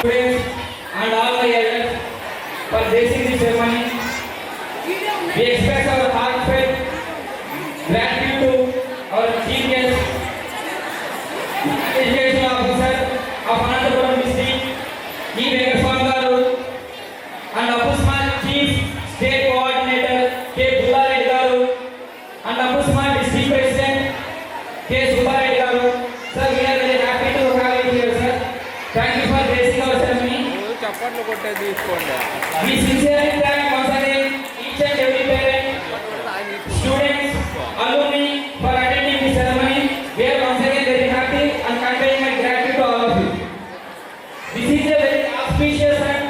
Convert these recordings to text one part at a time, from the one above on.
and all the elders for blessing the ceremony. We express our heartfelt gratitude to our chief guest, education officer of Anantapuram district, E. Venkateswamy garu, and Apusmal chief state coordinator K. Bullareddy garu, and Apusmal district president K. Subbareddy garu. Sir, we are very happy to have you here, sir. Thank you for blessing our ceremony. We sincerely thank once again each and every parent, students, alumni for attending the ceremony. We are once again very happy and conveying my gratitude to all of you. This is a very auspicious and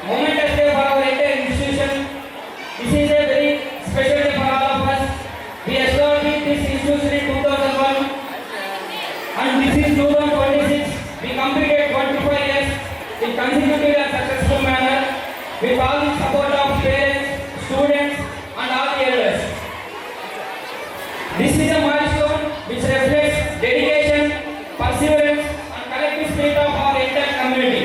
momentous day for our entire institution. This is a very special day for all of us. We established this institution in 2001 and this is 2026. We completed 25 years in consecutive and successful manner with all the support of parents, students and all the elders. This is a milestone which reflects dedication, perseverance and collective spirit of our entire community.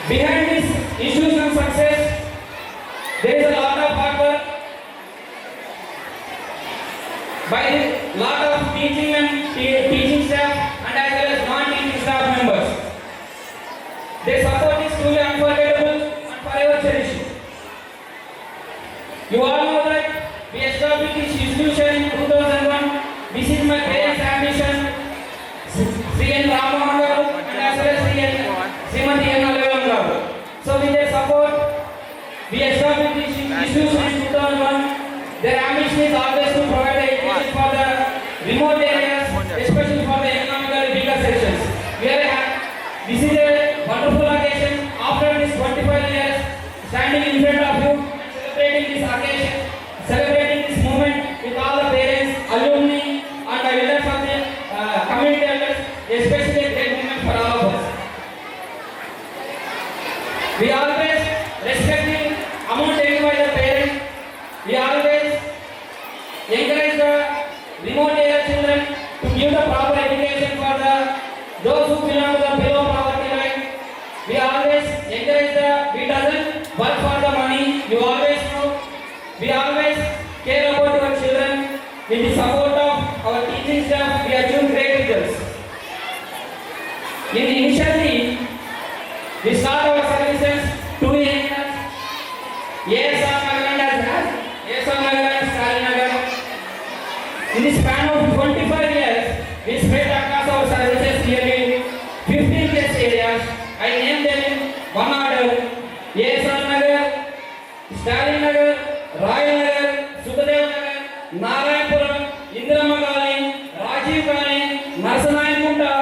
Behind this institutional success, there is a lot of hard work by a lot of teaching and teaching staff and as well as non-teaching staff members. Their support is truly unforgettable and forever cherished. You all know that we established this institution in 2001. This is my parents' ambition, Sri N. Ramamohan garu and as well as Srimati N. Alavam garu. So with their support, we established this institution in 2001. Their ambition is always to provide education for the remote areas, especially for the economically weaker sections. This is a wonderful occasion. After this 25 years, standing in front of you and celebrating this occasion, always care about our children. With the support of our teaching staff, we achieve great results. Initially, we start our services 2 areas. ASR Nagar and Stalin Nagar. In the span of 25 years, we spread across our services nearly 15 plus areas. I name them in one order: ASR Nagar, Stalin Nagar, Rai Nagar, Sukadev Nagar, Narayanpuram, Indirama Colony, Rajiv Colony, Narsanayangunta,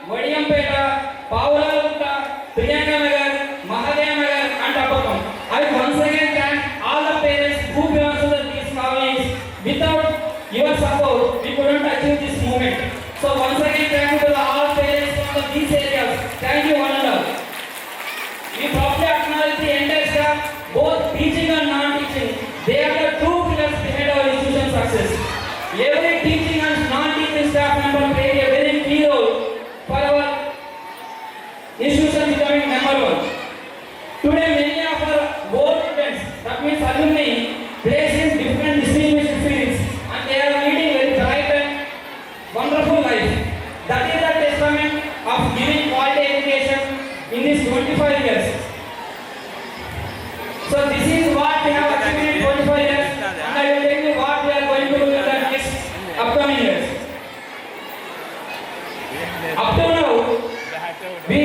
Vadiyampeta, Pavulagunta, Priyanka Nagar, Mahadev Nagar, and Appakam. I once again thank all the parents who belong to these colonies. Without your support, we couldn't achieve this movement. So once again, thank you to all parents from these areas. Thank you one and all. We properly acknowledge the entire staff, both teaching and non-teaching. They are the true pillars behind our institution success. Every teaching and non-teaching staff member played a very key role for our institution becoming number one. Today, many of our board students, that means alumni, place in different distinguished fields, and they are leading very bright and wonderful life. That is the testament of giving quality education in these 25 years. So this is what we have achieved in 25 years, and I will tell you what we are going to do in the next upcoming years. Up to now, we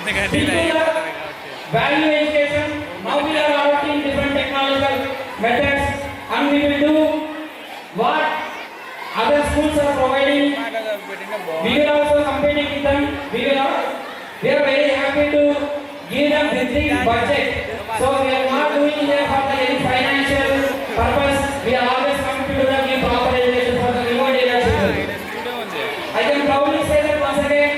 stick to the value education. Now we are adopting different technological methods, and we will do what other schools are providing. We will also competing with them. We are very happy to give them the budget. So we are not doing here for any financial purpose. We are always committed to the give proper education for the remote area children. I can proudly say that once again,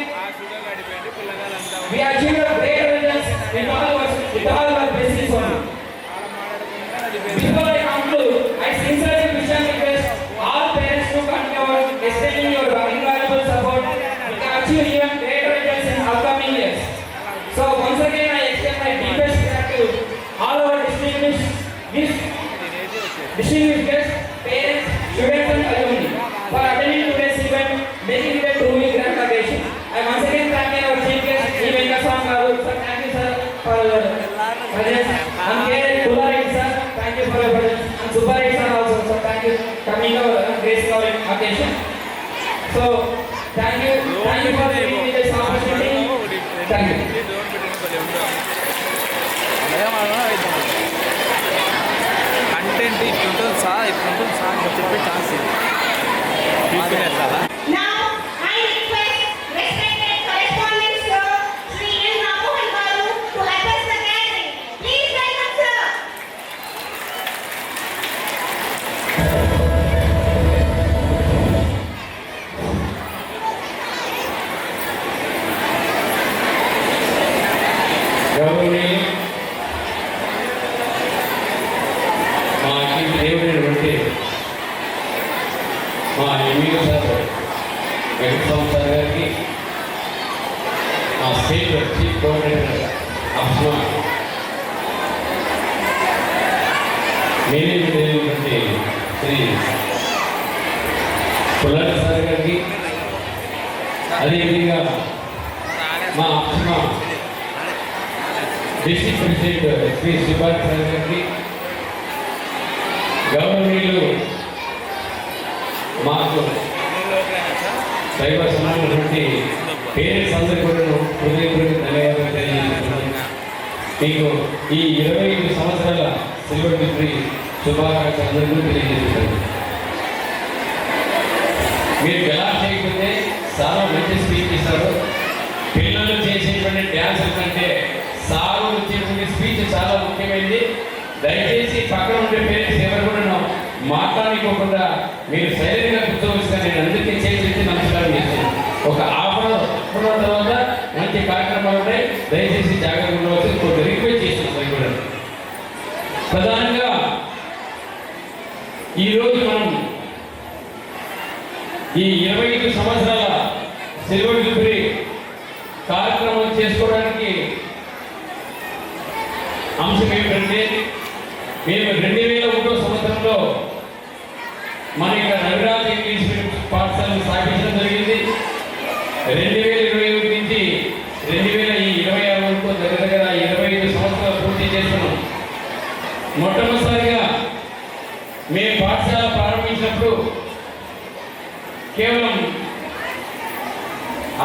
we achieved great results with all our basis on. Before I conclude, I sincerely wish and request all parents to continue extending your invaluable support. We can achieve even greater results in upcoming years. So once again, I extend my deepest gratitude all our distinguished guests, parents, students, and alumni for attending today's event, making it a truly grand occasion. I once again thank our chief guest, Sri Venkateswamy Garu. Sir, thank you, sir, for your presence. And K. Pullareddy, sir, thank you for your presence. And Subbareddy, sir, also, sir, thank you for coming over and gracing our occasion. So, thank you for giving me this opportunity. Thank you. Content ఇట్లుంటుంది sir ఇట్లుంటుంది sir అని చెప్పే chance తీసుకునేట్లా Now, I request respected correspondents Sir Sri N. Ramohan Garu to address the gathering. Please welcome sir. గౌరవనీయ మా ఇంటి దేవుడైనటువంటి మా MEO sir Venkataswamy sir గారికి, మా state chief coordinator APSMA management అయినటువంటి శ్రీ పుల్లారెడ్డి సార్ గారికి, అదేవిధంగా మా APSMA district president Shri Subbareddy sir గారికి, గవర్నమెంట్లు మాకు దైవ సమానమైనటువంటి పేరెంట్స్ అందరికీ కూడా హృదయపూర్వక ధన్యవాదాలు తెలియజేస్తున్నాను. మీకు ఈ 25 సంవత్సరాల సిల్వర్ జూబ్లీ శుభాకాంక్షలు అందరికీ తెలియజేస్తున్నాను. మీరు ఎలా చేయకపోతే చాలా మంచి స్పీచ్ ఇస్తారు. పిల్లలు చేసేటువంటి డ్యాన్సుల కంటే సారు వచ్చేటువంటి స్పీచ్ చాలా ముఖ్యమైనది. దయచేసి పక్కన ఉండే పేరెంట్స్ ఎవరు కూడా మాట్లాడుకోకుండా మీరు సైలెంట్గా కూర్చోవచ్చుగా నేను అందరికీ చేసి నమస్కారం చేస్తాను. ఒక హాఫ్ అవర్ తర్వాత మంచి కార్యక్రమాలు ఉంటాయి. దయచేసి జాగ్రత్తగా ఉండవచ్చు. ఇంకొక రిక్వెస్ట్ చేస్తున్నాం కూడా. ప్రధానంగా ఈరోజు మనం ఈ 25 సంవత్సరాల సిల్వర్ జూబ్లీ కార్యక్రమం చేసుకోవడానికి అంశం ఏమిటంటే, మేము 2001 సంవత్సరంలో మన యొక్క రవిరాజ్ ఇంగ్లీష్ మీడియం పాఠశాలను స్థాపించడం జరిగింది. 2021 నుంచి 2026 వరకు దగ్గర 25 సంవత్సరాలు పూర్తి చేస్తున్నాం. మొట్టమొదటిసారిగా మేము పాఠశాల ప్రారంభించినప్పుడు కేవలం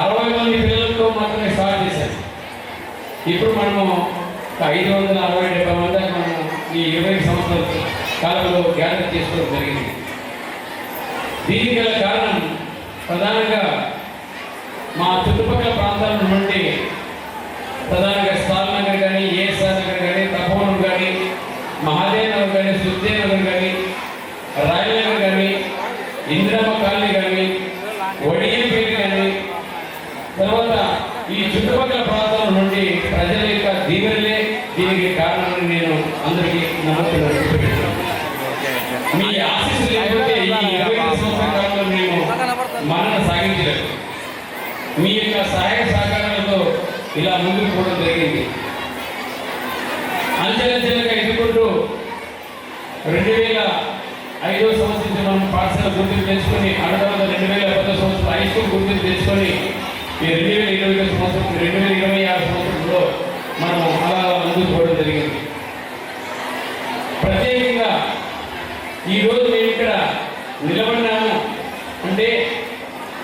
60 మంది పిల్లలతో మాత్రమే స్టార్ట్ చేశాం. ఇప్పుడు మనము 560-70 మంది దాకా మనము ఈ 20 సంవత్సరాల కాలంలో గ్యాదర్ చేసుకోవడం జరిగింది. దీనికి గల కారణం ప్రధానంగా మా చుట్టుపక్కల ప్రాంతాల నుండి ప్రధానంగా స్టాల్ నగర్ కానీ, ఏఎస్ఆర్ నగర్ కానీ, తపోవనం కానీ, మహాదేవ్ నగర్ కానీ, సుఖదేవ్ నగర్ కానీ, రాయల్ నగర్ కానీ, ఇందిరమ్మ కాలనీ కానీ, వడియంపేట కానీ, తర్వాత ఈ చుట్టుపక్కల ప్రాంతాల నుండి ప్రజల యొక్క దీవెనలే దీనికి కారణమని నేను అందరికీ నమ్మకం. మీ ఆశీస్సులు లేకపోతే ఈ 25 సంవత్సరాల కాలంలో మేము మనల్ని సాగించలేదు. మీ యొక్క సహాయ సహకారాలతో ఇలా ముందుకు పోవడం జరిగింది. అంచెలంచెలుగా ఎదుర్కొంటూ 2005 సంవత్సరం మనం పాఠశాల గుర్తింపు తెచ్చుకొని, ఆ తర్వాత 2010 సంవత్సరం హై స్కూల్ గుర్తింపు తెచ్చుకొని, ఈ 2021 సంవత్సరం 2026 సంవత్సరంలో మనం అలా ముందుకు పోవడం జరిగింది. ప్రత్యేకంగా ఈరోజు మేము ఇక్కడ నిలబడినాము అంటే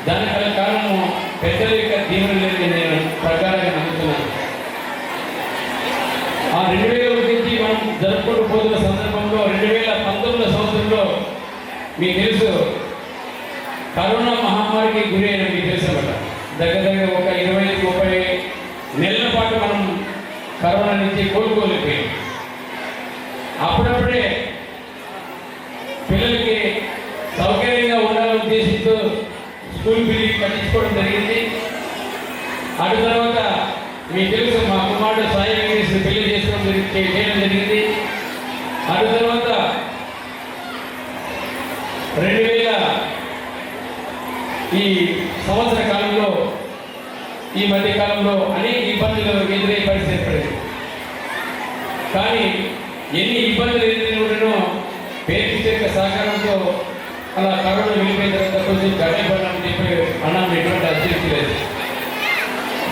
దానికి గల కారణము పెద్దల యొక్క దీవెనలని నేను ప్రకారంగా నమ్ముతున్నాను. ఆ 2001 నుంచి మనం జరుపుకుంటూ పోతున్న సందర్భంలో 2019 సంవత్సరంలో మీకు తెలుసు కరోనా మహమ్మారికి గురి అయిన మీకు తెలుసన్నమాట. దగ్గర ఒక 20-30 నెలల పాటు మనం కరోనా నుంచి కోలుకోలేకపోయాం. అప్పుడప్పుడే పిల్లలకి సౌకర్యంగా ఉండాలని ఉద్దేశంతో స్కూల్ బిల్డింగ్ కట్టించుకోవడం జరిగింది. అటు తర్వాత మీకు తెలుసు మా కుమారుడు సాయి వెంకటేశ్వర పెళ్లి చేయడం జరిగింది. అటు తర్వాత 2000 ఈ సంవత్సర కాలంలో ఈ మధ్య కాలంలో అనేక ఇబ్బందులు ఎదురయ్యే పరిస్థితి ఏర్పడింది. కానీ ఎన్ని ఇబ్బందులు ఎదురైనో పేరెంట్స్ యొక్క సహకారంతో అలా కరోనా వెళ్ళిపోయిన తర్వాత కొంచెం గడ్డపడమని చెప్పి అన్నాం. ఎటువంటి అభ్యర్థి లేదు.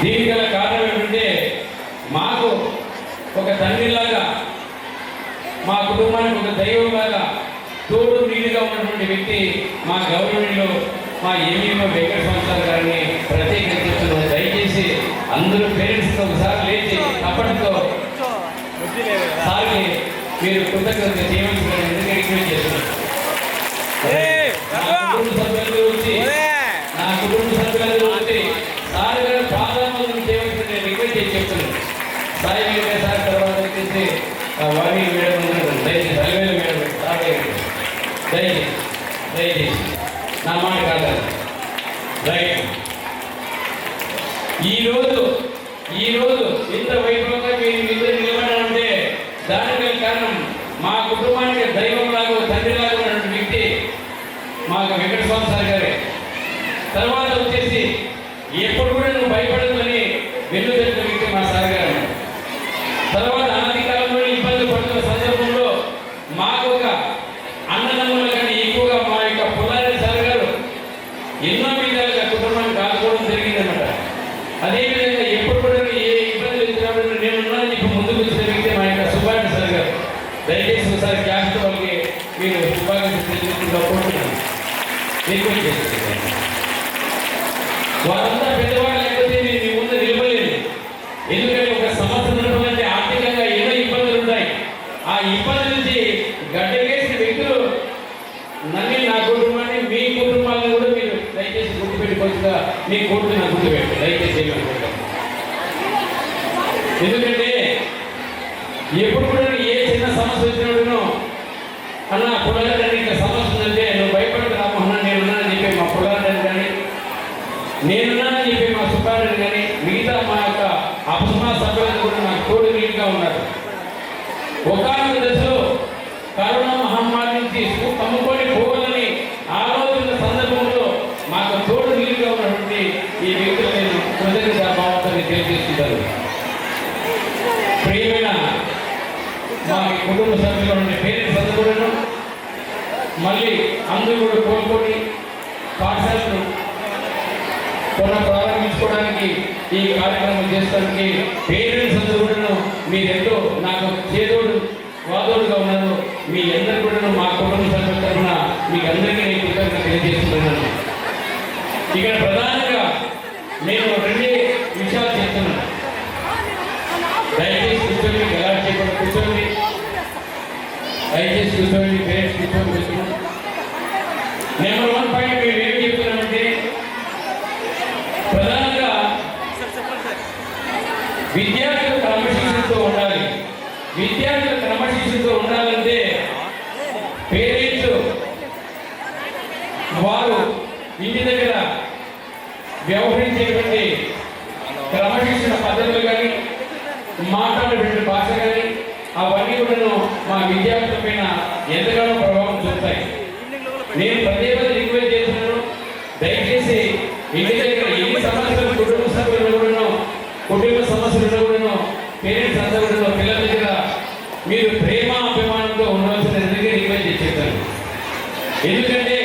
దీనికి గల కారణం ఏంటంటే మాకు ఒక తండ్రిలాగా, మా కుటుంబానికి ఒక దైవంలాగా తోడు నీడుగా ఉన్నటువంటి వ్యక్తి మా గవర్నమెంట్లో మా ఎంఈఓ వెంకట సంవత్సరాల గారిని ప్రత్యేకించుతున్నాం. దయచేసి అందరూ పేరెంట్స్తో ఒకసారి లేచి అప్పటితో సార్కి మీరు కృతజ్ఞత చేయవలసిన ఎందుకు రిక్వెస్ట్ చేస్తున్నారు. నా కుటుంబ సభ్యులందరూ వచ్చి సార్ గారు ప్రాధాన్యతను చేయవలసిన నేను రిక్వెస్ట్ చేసి చెప్తున్నాను. సాయి వెంకట సార్ తర్వాత వచ్చేసి వాణి మేడం ఉన్నారు. దయచేసి అలవేలు మేడం సార్ దయచేసి నా మాట కాదు. రైట్. ఈరోజు ఇంత వైభవంగా మీరు ఇద్దరు నిలబడాలంటే దానికి కారణం మా కుటుంబానికి దైవంలాగా తండ్రిలాగా ఉన్నటువంటి వ్యక్తి మా వెంకట స్వామి సార్ గారే. తర్వాత వచ్చేసి ఎప్పుడు కూడా నువ్వు భయపడదని వెన్నుదట్టిన వ్యక్తి మా సార్ గారు. తర్వాత అనాది కాలంలో ఇబ్బందులు పడుతున్న సందర్భంలో మాకు ఒక అన్నదమ్ముల కన్నా ఎక్కువగా మా యొక్క పుల్లారెడ్డి సార్ గారు ఎన్నో విధాలుగా కుటుంబానికి ఆదుకోవడం జరిగిందన్నమాట. అదేవిధంగా ఎప్పుడు కూడా ఏ ఇబ్బందులు వచ్చినప్పుడు నేనున్నాను ఇప్పుడు ముందుకు వచ్చిన వ్యక్తి మా యొక్క సుబ్బారెడ్డి సార్ గారు. దయచేసి ఒకసారి క్యాస్ట్ వాళ్ళకి మీరు శుభాకాంక్షలు తెలుసుకుంటూ కోరుతున్నాను. రిక్వెస్ట్ చేస్తున్నాను. వారంతా పెద్దవాళ్ళు లేకపోతే నేను మీ ముందు నిలబడలేదు. ఎందుకంటే ఒక సంవత్సరం ఉన్నటువంటి ఆర్థికంగా ఎన్నో ఇబ్బందులు ఉంటాయి. ఆ ఇబ్బంది నుంచి గడ్డకేసిన వ్యక్తులు నన్ను, నా కుటుంబాన్ని, మీ కుటుంబాలను కూడా మీరు దయచేసి గుర్తుపెట్టుకోవచ్చుగా మీ కోర్టు నాకు గుర్తుపెట్టు దయచేసి ఏమనుకుంటాం. ఎందుకంటే ఎప్పుడు కూడా ఏ చిన్న సమస్య వచ్చినప్పుడు అన్న పుల్లారెడ్డి ఇంకా సమస్య ఉందంటే నువ్వు భయపడదు రామోహన్ నేనున్నానని చెప్పి మా పుల్లారెడ్డి కానీ, నేనున్నానని చెప్పి మా సుబ్బారెడ్డి కానీ, మిగతా మా యొక్క అపస్మా సభ్యులను కూడా నాకు తోడు నీటిగా ఉన్నారు. ఒకనొక దశలో కరోనా మహమ్మారి నుంచి కమ్ముకొని పోవాలని ఆలోచన సందర్భంలో మాకు తోడు నీరుగా ఉన్నటువంటి ఈ వ్యక్తులు నేను కృతజ్ఞత భావంతో తెలియజేస్తుంటాను. ప్రియమైన మా కుటుంబ సభ్యులు ఉండే పేరెంట్స్ అందరూ మళ్ళీ అందరూ కూడా కోలుకొని పాఠశాలను ప్రారంభించుకోవడానికి ఈ కార్యక్రమం చేస్తానికి పేరెంట్స్ అందరూ కూడా మీరెంతో నాకు చేదోడు వాదోడుగా ఉన్నారు. మీ అందరూ కూడా మా కుటుంబ సభ్యుల తరఫున మీకు అందరికీ నేను కృతజ్ఞత తెలియజేస్తున్నాను. ఇక్కడ ప్రధానంగా నేను రెండే విషయాలు చెప్తున్నాను. దయచేసి కూర్చొని ఎలా చేయకుండా కూర్చోండి, దయచేసి కూర్చోండి, పేరెంట్స్ కూర్చొని. నెంబర్ 1 పాయింట్ మేము ఏం చెప్తున్నామంటే ప్రధానంగా విద్యార్థులు క్రమశిక్షణతో ఉండాలి. విద్యార్థులు క్రమశిక్షణతో ఉండాలంటే పేరెంట్స్ వారు ఇంటి దగ్గర వ్యవహరించేటువంటి క్రమశిక్షణ పద్ధతులు కానీ మాట్లాడేటువంటి భాష కానీ అవన్నీ కూడా మా విద్యార్థుల పైన ఎంతగానో ప్రభావం చూపుతాయి. నేను పదే పదే రిక్వెస్ట్ చేస్తున్నాను, దయచేసి ఇంటి దగ్గర ఎన్ని సమస్యలు కుటుంబ సభ్యులు కుటుంబ సమస్యలు కూడా పేరెంట్స్ అందరూ కూడా పిల్లల దగ్గర మీరు ప్రేమ అభిమానంతో ఉండవలసిన రిక్వెస్ట్ చేసేస్తాను. ఎందుకంటే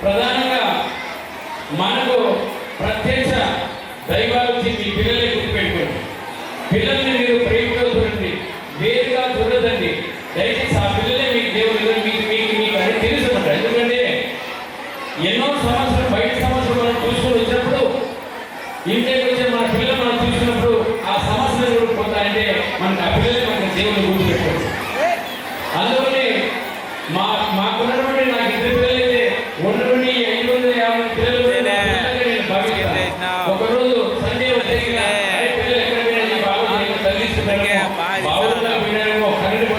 ప్రధానంగా మనకు ప్రత్యక్ష దైవాలు వచ్చి మీ పిల్లలే గుర్తుపెట్టుకోండి. పిల్లల్ని మీరు ప్రేమగా చూడండి, వేరుగా చూడదండి. దయచేసి ఆ పిల్లలే మీకు దేవుడు, మీకు మీకు మీకు అని తెలుసుకుంటారు. ఎందుకంటే ఎన్నో సమస్యలు బయట సమస్యలు మనం చూసుకొని వచ్చినప్పుడు ఇంటికి వచ్చే మన పిల్లలు మనం చూసినప్పుడు ఆ సమస్యలు కూడా పోతాయంటే మనకు ఆ పిల్లలే మనకు దేవుడు గుర్తుపెట్టుకోండి. అందువల్లే మాకున్నటువంటి నాకు 2 పిల్లలైతే ఉన్నటువంటి 550 పిల్లలు నేను భావిస్తాను. ఒకరోజు సండే పిల్లలు ఎక్కడ బాగున్నా వినడమో కరెంట్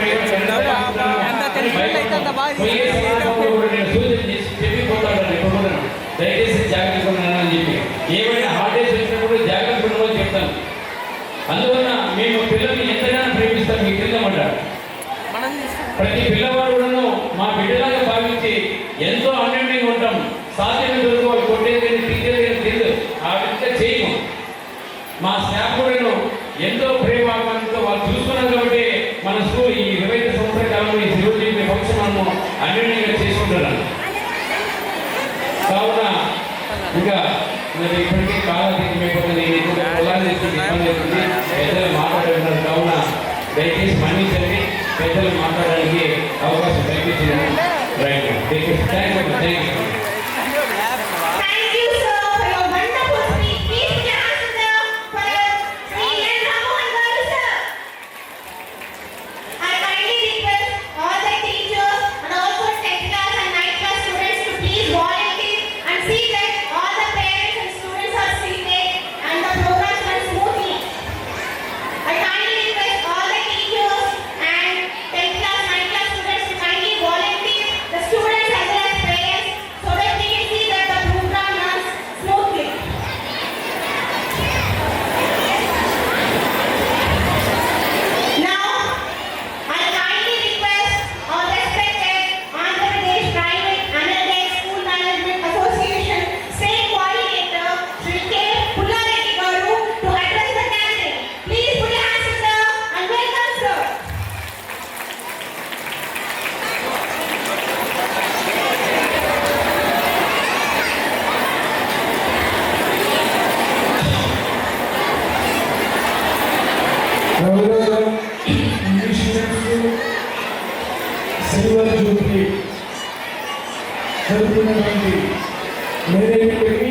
చెప్పిపోతాడు. దయచేసి జాగ్రత్త ఉన్నానని చెప్పి ఏమైనా హాలిడేస్ వచ్చినప్పుడు జాగ్రత్త ఉండమని చెప్తాను. అందువల్ల మేము పిల్లల్ని ఎంతగానో ప్రేమిస్తాం, మీకు తెలియమంటారు. ప్రతి పిల్లవాడు కూడా మా బిడ్డలాగా భావించి ఎంతో అన్యోన్యంగా ఉంటాం. సాధ్యమైన దొరుకు కొట్టేది తెలియదు ఆ విధంగా చేయము. మా స్టాఫ్ కూడా ఎంతో ప్రేమాభిమానంతో వాళ్ళు చూసుకున్నాం కాబట్టి మన స్కూల్ ఈ 25 సంవత్సరాల కాలంలో ఈ శివజీ ఫంక్షన్ మనము అన్యోన్యంగా చేసుకుంటున్నాను. కావున ఇంకా మరి ఇప్పటికీ కాలాతీతమైపోతుంది, పెద్దలు మాట్లాడుతున్నారు. కావున దయచేసి మన్నించండి, పెద్దలు మాట్లాడడానికి అవకాశం కల్పించారు. Right, thank you. Thank you, sir, for your wonderful speech. Please put your hands together for Sri N. Ramohan Garu, sir. I kindly request all the teachers and also 10th class and 9th class students to please volunteer and see that all the parents and students are seated and the programs run smoothly. I kindly request all the teachers and 10th class, 9th class students to kindly volunteer the students as well as parents so that we can see that the program runs smoothly. Now, I kindly request our respected Andhra Pradesh Private Unaided School Management Association State Coordinator Shri K. Pullareddy Garu to address the gathering. Please put your hands together and welcome, sir. English silver Jubilee జరుగుతున్నటువంటి మేరేకి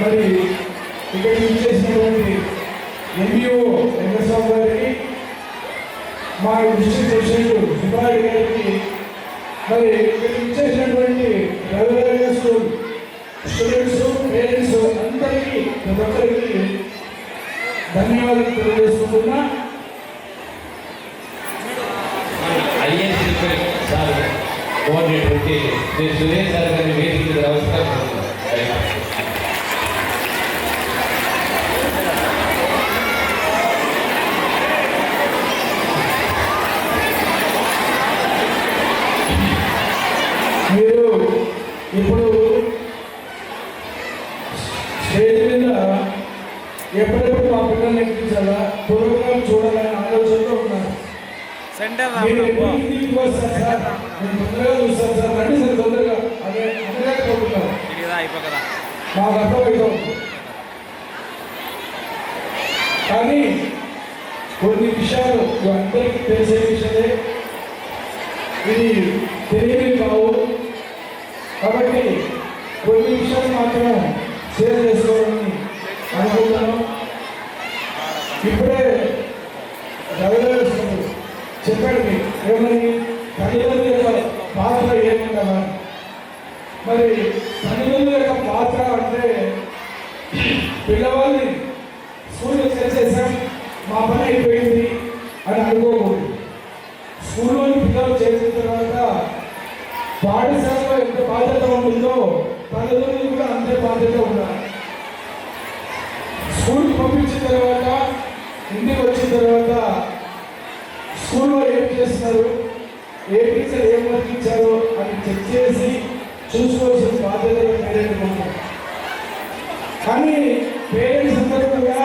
మరి ఇక్కడ చేసినటువంటి MBO Venkataswamy గారికి, మా district president Subbareddy గారికి, మరి ఇక్కడ చేసినటువంటి రవిరాజ స్కూల్ స్టూడెంట్స్, పేరెంట్స్ అందరికీ ప్రతి ఒక్కరికి ధన్యవాదాలు తెలియజేసుకుంటున్నా. ఐఎస్ సార్ కోఆర్డినేటర్కి సురేష్ సార్ గారిని వేదిక నమస్కారం. మీరు ఇప్పుడు స్టేజ్ మీద ఎప్పుడెప్పుడు మా పిల్లల్ని ఎక్కించాలా, ప్రోగ్రామ్ చూడాలని ఆలోచనలో ఉన్నారు. సెంటర్ మీరు ఎప్పుడు ఇంటికి వస్తారు సార్, నేను తొందరగా చూస్తాను సార్. అయిపోకదా. మాకు అర్థమవుతుంది. కానీ కొన్ని విషయాలు అందరికీ తెలిసే విషయమే, ఇది తెలియని కావు. కాబట్టి కొన్ని విషయాలు మాత్రం షేర్ చేసుకోవాలని అనుకుంటున్నాను. ఇప్పుడే రవిగారు చెప్పాడు మీకు ఏమని, తల్లిదండ్రుల యొక్క పాత్ర ఏముందా. మరి తల్లిదండ్రుల యొక్క పాత్ర అంటే పిల్లవాళ్ళని స్కూల్కి చేసేసాం, మా పని అయిపోయింది అని అనుకోకూడదు. స్కూల్లోని పిల్లలు చేసిన తర్వాత పాఠశాలలో ఎంత బాధ్యత ఉంటుందో తల్లిదండ్రులు కూడా అంతే బాధ్యత ఉండాలి. స్కూల్కి పంపించిన తర్వాత ఇంటికి వచ్చిన తర్వాత స్కూల్లో ఏం చేస్తున్నారు, ఏ టీచర్ ఏం వర్క్ ఇచ్చారో అని చెక్ చేసి చూసుకోవాల్సిన బాధ్యతలు పేరెంట్స్ ఉంటారు. కానీ పేరెంట్స్ అందరూ కూడా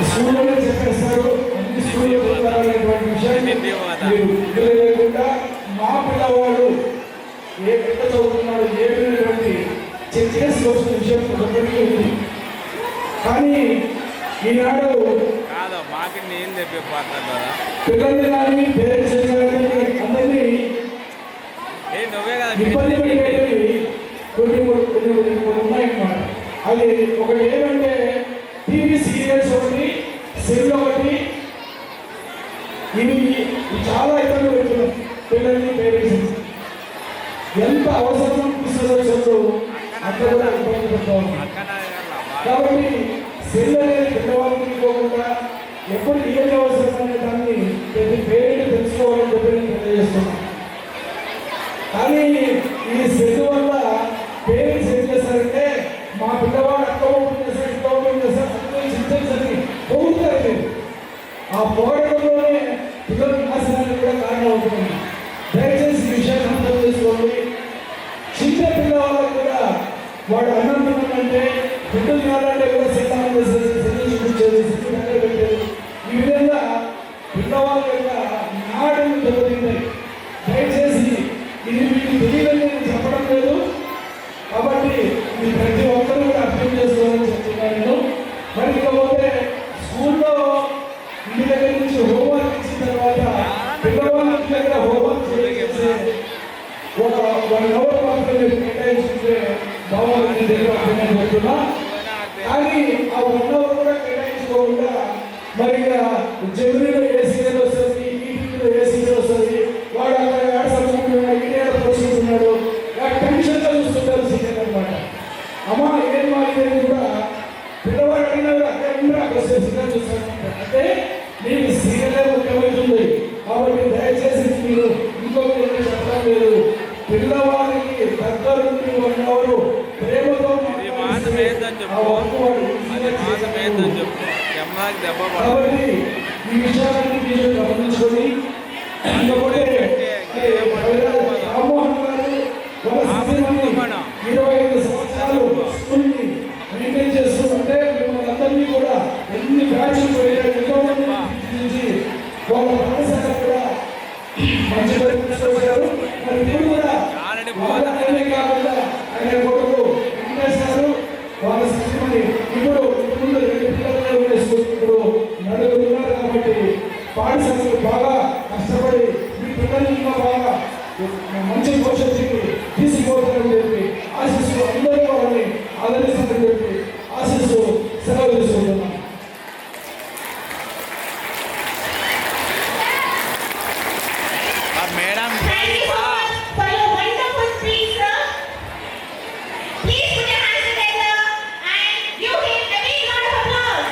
స్కూల్లోనే చెప్పేస్తారు, అన్ని స్కూల్లో అనేటువంటి విషయాన్ని మీరు లేకుండా మా పిల్లవాడు ఏ పెద్ద చదువుతున్నాడు ఏమిటి చెక్ చేసుకోవాల్సిన విషయం ఒకటి ఉంది. కానీ ఈనాడు కాదు మాకి నేను చెప్పే పాత్ర కదా, పిల్లల్ని కానీ పేరెంట్స్ అందరినీ నువ్వే కదా ఇబ్బంది పెట్టేవి కొన్ని ఉన్నాయన్నమాట. అది ఒకటి ఏమంటే టీవీ సీరియల్స్ ఒకటి, సెల్ ఒకటి, ఇవి చాలా ఇబ్బంది పెడుతున్నాయి పిల్లల్ని పేరెంట్స్. ఎంత అవసరం అనిపిస్తుందో చెప్తూ అక్కడ కూడా ఇబ్బంది పెడతా ఉన్నాం. కాబట్టి సెల్ అనేది పిల్లవాళ్ళకి ఇవ్వకుండా ఎప్పుడు ఏది అవసరం అనే దాన్ని ప్రతి పేరెంట్ తెలుసుకోవాలని చెప్పి నేను తెలియజేస్తున్నాను. కానీ ఈ సెల్ వల్ల పేరెంట్స్ ఏం చేస్తారంటే మా పిల్లవాడు అక్క ఓపెన్ చేస్తారు, ఇక్క ఓపెన్ చేస్తారు, చింతని పోగుతారు. ఆ పోగడంలోనే పిల్లల నాశనానికి కూడా కారణం అవుతుంది. దయచేసి ఈ విషయాన్ని అర్థం చేసుకోండి. చిన్న పిల్లవాళ్ళకు కూడా వాడు అన్నం తిన్నాడంటే బిడ్డలు తినాలంటే కూడా సిద్ధం చేసేది పెట్టేది. ఈ విధంగా పిల్లవాళ్ళ యొక్క నాడులు దెబ్బతింటాయి. దయచేసి ఇది మీకు తెలియదని నేను చెప్పడం లేదు. కాబట్టి మీ ప్రతి ఒక్కరూ కూడా అర్థం చేసుకోవాలని చెప్తున్నాను నేను. మరి ఇకపోతే స్కూల్లో ఇంటి దగ్గర నుంచి హోంవర్క్ ఇచ్చిన తర్వాత పిల్లవాళ్ళ దగ్గర హోంవర్క్ చేసే ఒక 1 hour మాత్రం మీరు కేటాయించుకుంటే బాగుంటుంది నేను చెప్తున్నా. కానీ ఆ 1 hour కూడా కేటాయించుకోకుండా మరి జమినీలో ఏ సీరియల్ వస్తుంది, ఈటీవీలో ఏ సీరియల్ వస్తుంది, వాడు అక్కడ ఆడ చదువుకుంటున్నాడు, ఇండియా పోషిస్తున్నాడు, టెన్షన్గా చూస్తుంటారు సీరియల్ అనమాట. అమ్మ ఏం మాట్లాడేది కూడా పిల్లవాడు అడిగినా అక్కడ సీరియల్ చూస్తాను. అంటే నీకు సీరియలే ముఖ్యమవుతుంది. కాబట్టి దయచేసి మీరు ఇంకొకటి చెప్పడం లేదు, పిల్లవాడికి దగ్గర నుండి 1 hour ప్రేమతో కాబట్టి ఈ విషయాలన్నీ మీరు గమనించుకొని రామ్మోహన్ గారు 25 సంవత్సరాలు స్కూల్ని మెయింటైన్ చేస్తుంటే మిమ్మల్ని అందరినీ కూడా ఎన్ని బ్యాచ్లు పోయారు, ఎంతో మంది నుంచి వాళ్ళ పాఠశాల కూడా మంచి పరిపారు. మరి ఇప్పుడు కూడా వాళ్ళనే కాకుండా ఆయన కొడుకు వెంకటేశ్వరు వాళ్ళ సచివాన్ని ఇప్పుడు ముందు 2 పిల్లలు ఇప్పుడు నలుగురు ఉన్నారు. కాబట్టి పాఠశాలలు బాగా కష్టపడి మీ పిల్లల్ని ఇంకా బాగా మంచి భవిష్యత్తుకి తీసుకుపోతారని చెప్పి ఆశిస్తూ అందరూ వాళ్ళని ఆదరిస్తారని చెప్పి ఆశిస్తూ సెలవు తీసుకుంటున్నాను. Madam Thank you so much for your wonderful speech, sir. Please put your hands together and give him a big round of applause.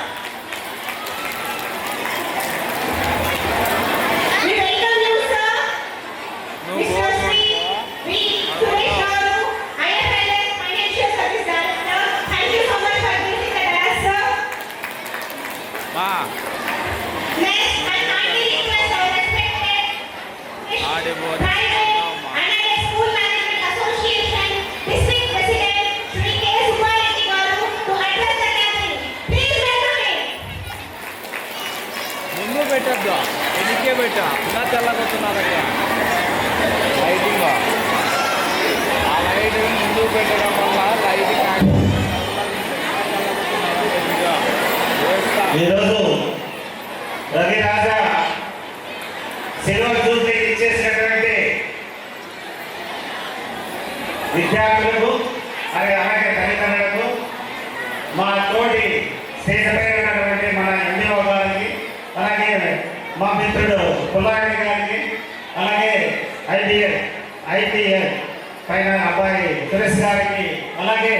We welcome you, sir. Mr. Sri V. Suresh Garu, IFLS Financial Service Director. Thank you so much for visiting the dais, sir. Next, I kindly request our respected Private Anandya School Management Association District President Shri K. Subbareddy Garu to address the gathering. Please welcome him. ముందు పెట్టద్దు, ఎన్నికే పెట్టా ఇంకా తెల్లగొస్తున్నారు అక్కడ lighting. విద్యార్థులకు అలాగే తల్లిదండ్రులకు మా తోటి శ్రేష్టమైనటువంటి మన ఎండిఓ గారికి అలాగే మా మిత్రుడు పుల్లారెడ్డి గారికి అలాగే ఐటీఎల్ పైన అబ్బాయి సురేష్ గారికి అలాగే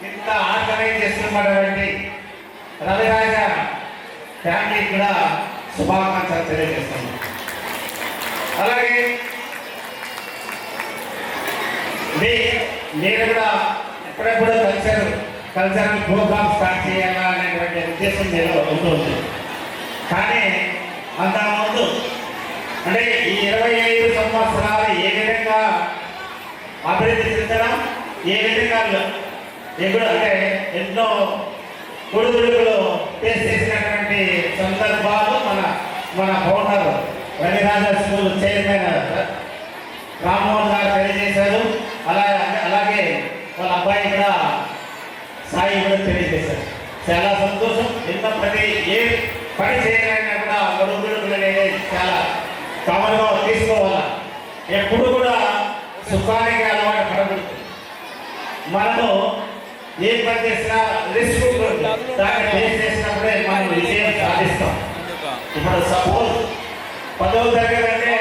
ఇంత ఆర్గనైజ్ చేస్తున్నటువంటి రవిరాజ ఫ్యామిలీకి కూడా శుభాకాంక్షలు తెలియజేస్తున్నాం. అలాగే నేను కూడా ఎప్పుడెప్పుడు కల్చరల్ ప్రోగ్రామ్ స్టార్ట్ చేయాలా అనేటువంటి ఉద్దేశం నేను ఉంటుంది. కానీ అంతకుముందు అంటే ఈ 25 సంవత్సరాలు ఏ విధంగా అభివృద్ధి చెందడం, ఏ విధంగా ఎప్పుడు అంటే ఎన్నో ఒడిదుడుకులు ఫేస్ చేసినటువంటి సందర్భాలు మన founder Ravi Raja school chairman Rammohan గారు తెలియజేశారు. అలాగే వాళ్ళ అబ్బాయి కూడా సాయి కూడా తెలియజేశారు. చాలా సంతోషం. ఏ పని చేయాలన్నా కూడా ఒడిదుడుకులు అనేది చాలా కామన్గా తీసుకోవాలా. ఎప్పుడు కూడా సుఖానికి అలవాటు పడకూడదు. మనము ఏ పని చేసినా రిస్క్ దాన్ని ఫేస్ చేసినప్పుడే మనం విజయం సాధిస్తాం. ఇప్పుడు సపోజ్ 10వ తరగతి అంటే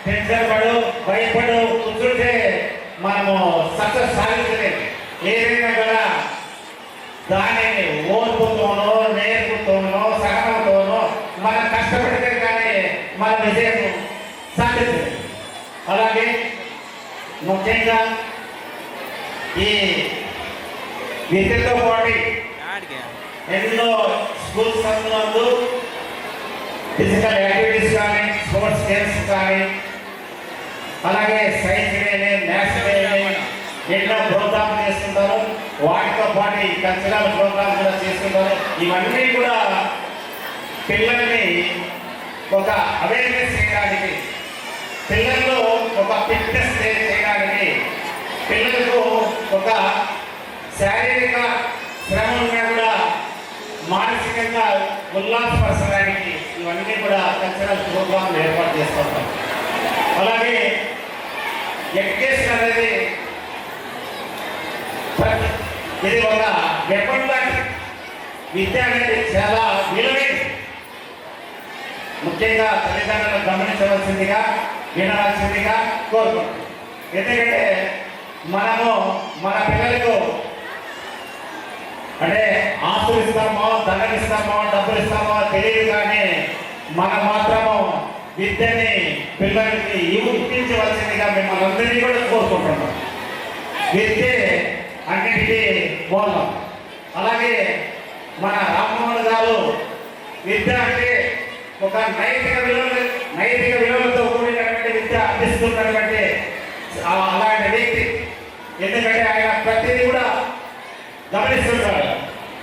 టెన్షన్ పడు భయపడు కూర్చుంటే మనము సక్సెస్ సాధించలేదు. ఏదైనా కూడా దానిని ఓర్పుతోనో నేర్పుతోనో సహనంతోనో మనం కష్టపడితే కానీ మన విజయం సాధించలేదు. అలాగే ముఖ్యంగా ఈ విద్యతో పాటు ఎన్నో స్కూల్స్ నందు ఫిజికల్ యాక్టివిటీస్ కానీ స్పోర్ట్స్ గేమ్స్ కానీ అలాగే సైన్స్ కానీ మ్యాథ్స్ కానీ ఎన్నో ప్రోగ్రామ్స్ చేస్తుంటారు. వాటితో పాటు ఈ కల్చరల్ ప్రోగ్రామ్స్ కూడా చేస్తుంటారు. ఇవన్నీ కూడా పిల్లల్ని ఒక అవేర్నెస్ చేయడానికి, పిల్లల్లో ఒక ఫిట్నెస్ చేయడానికి, పిల్లలకు ఒక శారీరక శ్రమ ఉన్నా కూడా మానసికంగా ఉల్లాసపరచడానికి ఇవన్నీ కూడా కల్చరల్ ప్రోగ్రాంలు ఏర్పాటు చేస్తుంటాం. అలాగే ఎడ్యుకేషన్ అనేది ఇది ఒక వెపన్ లాంటి విద్య అనేది చాలా విలువైనది. ముఖ్యంగా తల్లిదండ్రులను గమనించవలసిందిగా వినవలసిందిగా కోరుకుంటున్నాం. ఎందుకంటే మనము మన పిల్లలకు అంటే ఆస్తులు ఇస్తామో ధనం ఇస్తామో డబ్బులు ఇస్తామో తెలియదు, కానీ మనం మాత్రము విద్యని పిల్లలకి ఇప్పించవలసిందిగా మిమ్మల్ని అందరినీ కూడా కోరుకుంటున్నాం. విద్య అన్నిటికీ మూలం. అలాగే మన రామ్మోహన్ గారు విద్య అంటే ఒక నైతిక విలువలతో కూడినటువంటి విద్య అందిస్తున్నటువంటి అలాంటి వ్యక్తి. ఎందుకంటే ఆయన ప్రతిదీ కూడా గమనిస్తుంటాడు.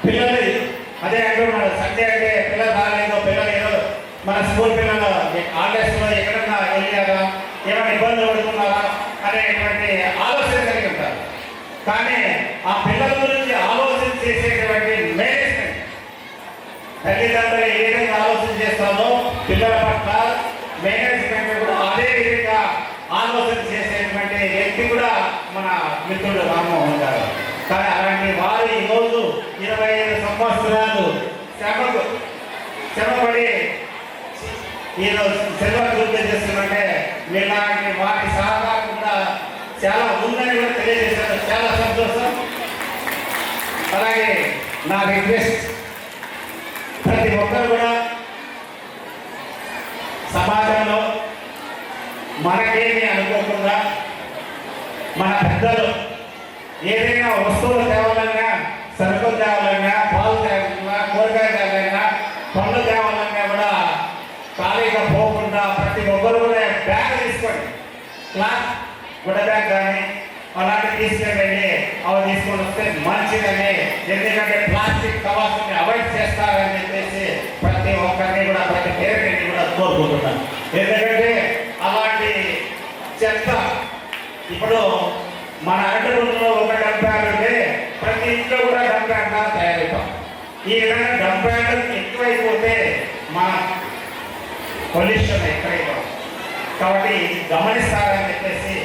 పిల్లలు అదే అంటున్నాడు, సండే అంటే పిల్లలు రాలేదు, పిల్లలు ఏదో మన స్కూల్ పిల్లలు హాలిడేస్లో ఎక్కడన్నా వెళ్ళారా, ఏమైనా ఇబ్బందులు పడుతున్నారా అనేటువంటి ఆలోచన కలిగి ఉంటారు. కానీ ఆ పిల్లల గురించి ఆలోచన చేసేటువంటి మేనేజ్మెంట్, తల్లిదండ్రులు ఏ విధంగా ఆలోచన చేస్తామో పిల్లల పట్ల మేనేజ్మెంట్ కూడా అదే విధంగా ఆలోచన చేసేటువంటి వ్యక్తి కూడా మన మిత్రుడు రామ్మోహన్ గారు. కానీ అలాంటి వారు ఈరోజు 25 సంవత్సరాలు శ్రమపడి ఈరోజు అభివృద్ధి చేస్తున్నట్టే ఇలాంటి వాటి సహకారం కూడా చాలా ఉందని కూడా తెలియజేశారు. చాలా సంతోషం. అలాగే నా రిక్వెస్ట్, ప్రతి ఒక్కరు కూడా సమాజంలో మనకేమి అనుకోకుండా మన పెద్దలు ఏదైనా వస్తువులు తేవాలన్నా, సరుకులు తేవాలన్నా, పాలు తేవాలన్నా, కూరగాయలు తేవాలన్నా, పండ్లు తేవాలన్నా కూడా ఖాళీగా పోకుండా ప్రతి ఒక్కరు కూడా బ్యాగ్ తీసుకోండి. క్లాత్ గుడ్డ బ్యాగ్ కానీ అలాంటివి తీసుకెళ్ళండి. అవి తీసుకొని వస్తే మంచిదని, ఎందుకంటే ప్లాస్టిక్ కవర్స్ని అవాయిడ్ చేస్తారని చెప్పేసి ప్రతి ఒక్కరిని కూడా ప్రతి పేరెంట్ని కూడా కోరుకుంటున్నాను. ఎందుకంటే అలాంటి చెత్త ఇప్పుడు మన అడ్డగుంట్లో ఒక డంప్యార్డ్ ఉంటే ప్రతి ఇంట్లో కూడా డంప్యార్డ్గా తయారవుతాం. ఈ విధంగా డంప్యార్డ్ ఎక్కువైపోతే మన పొల్యూషన్ ఎక్కువైపోతాం. కాబట్టి గమనిస్తారని చెప్పేసి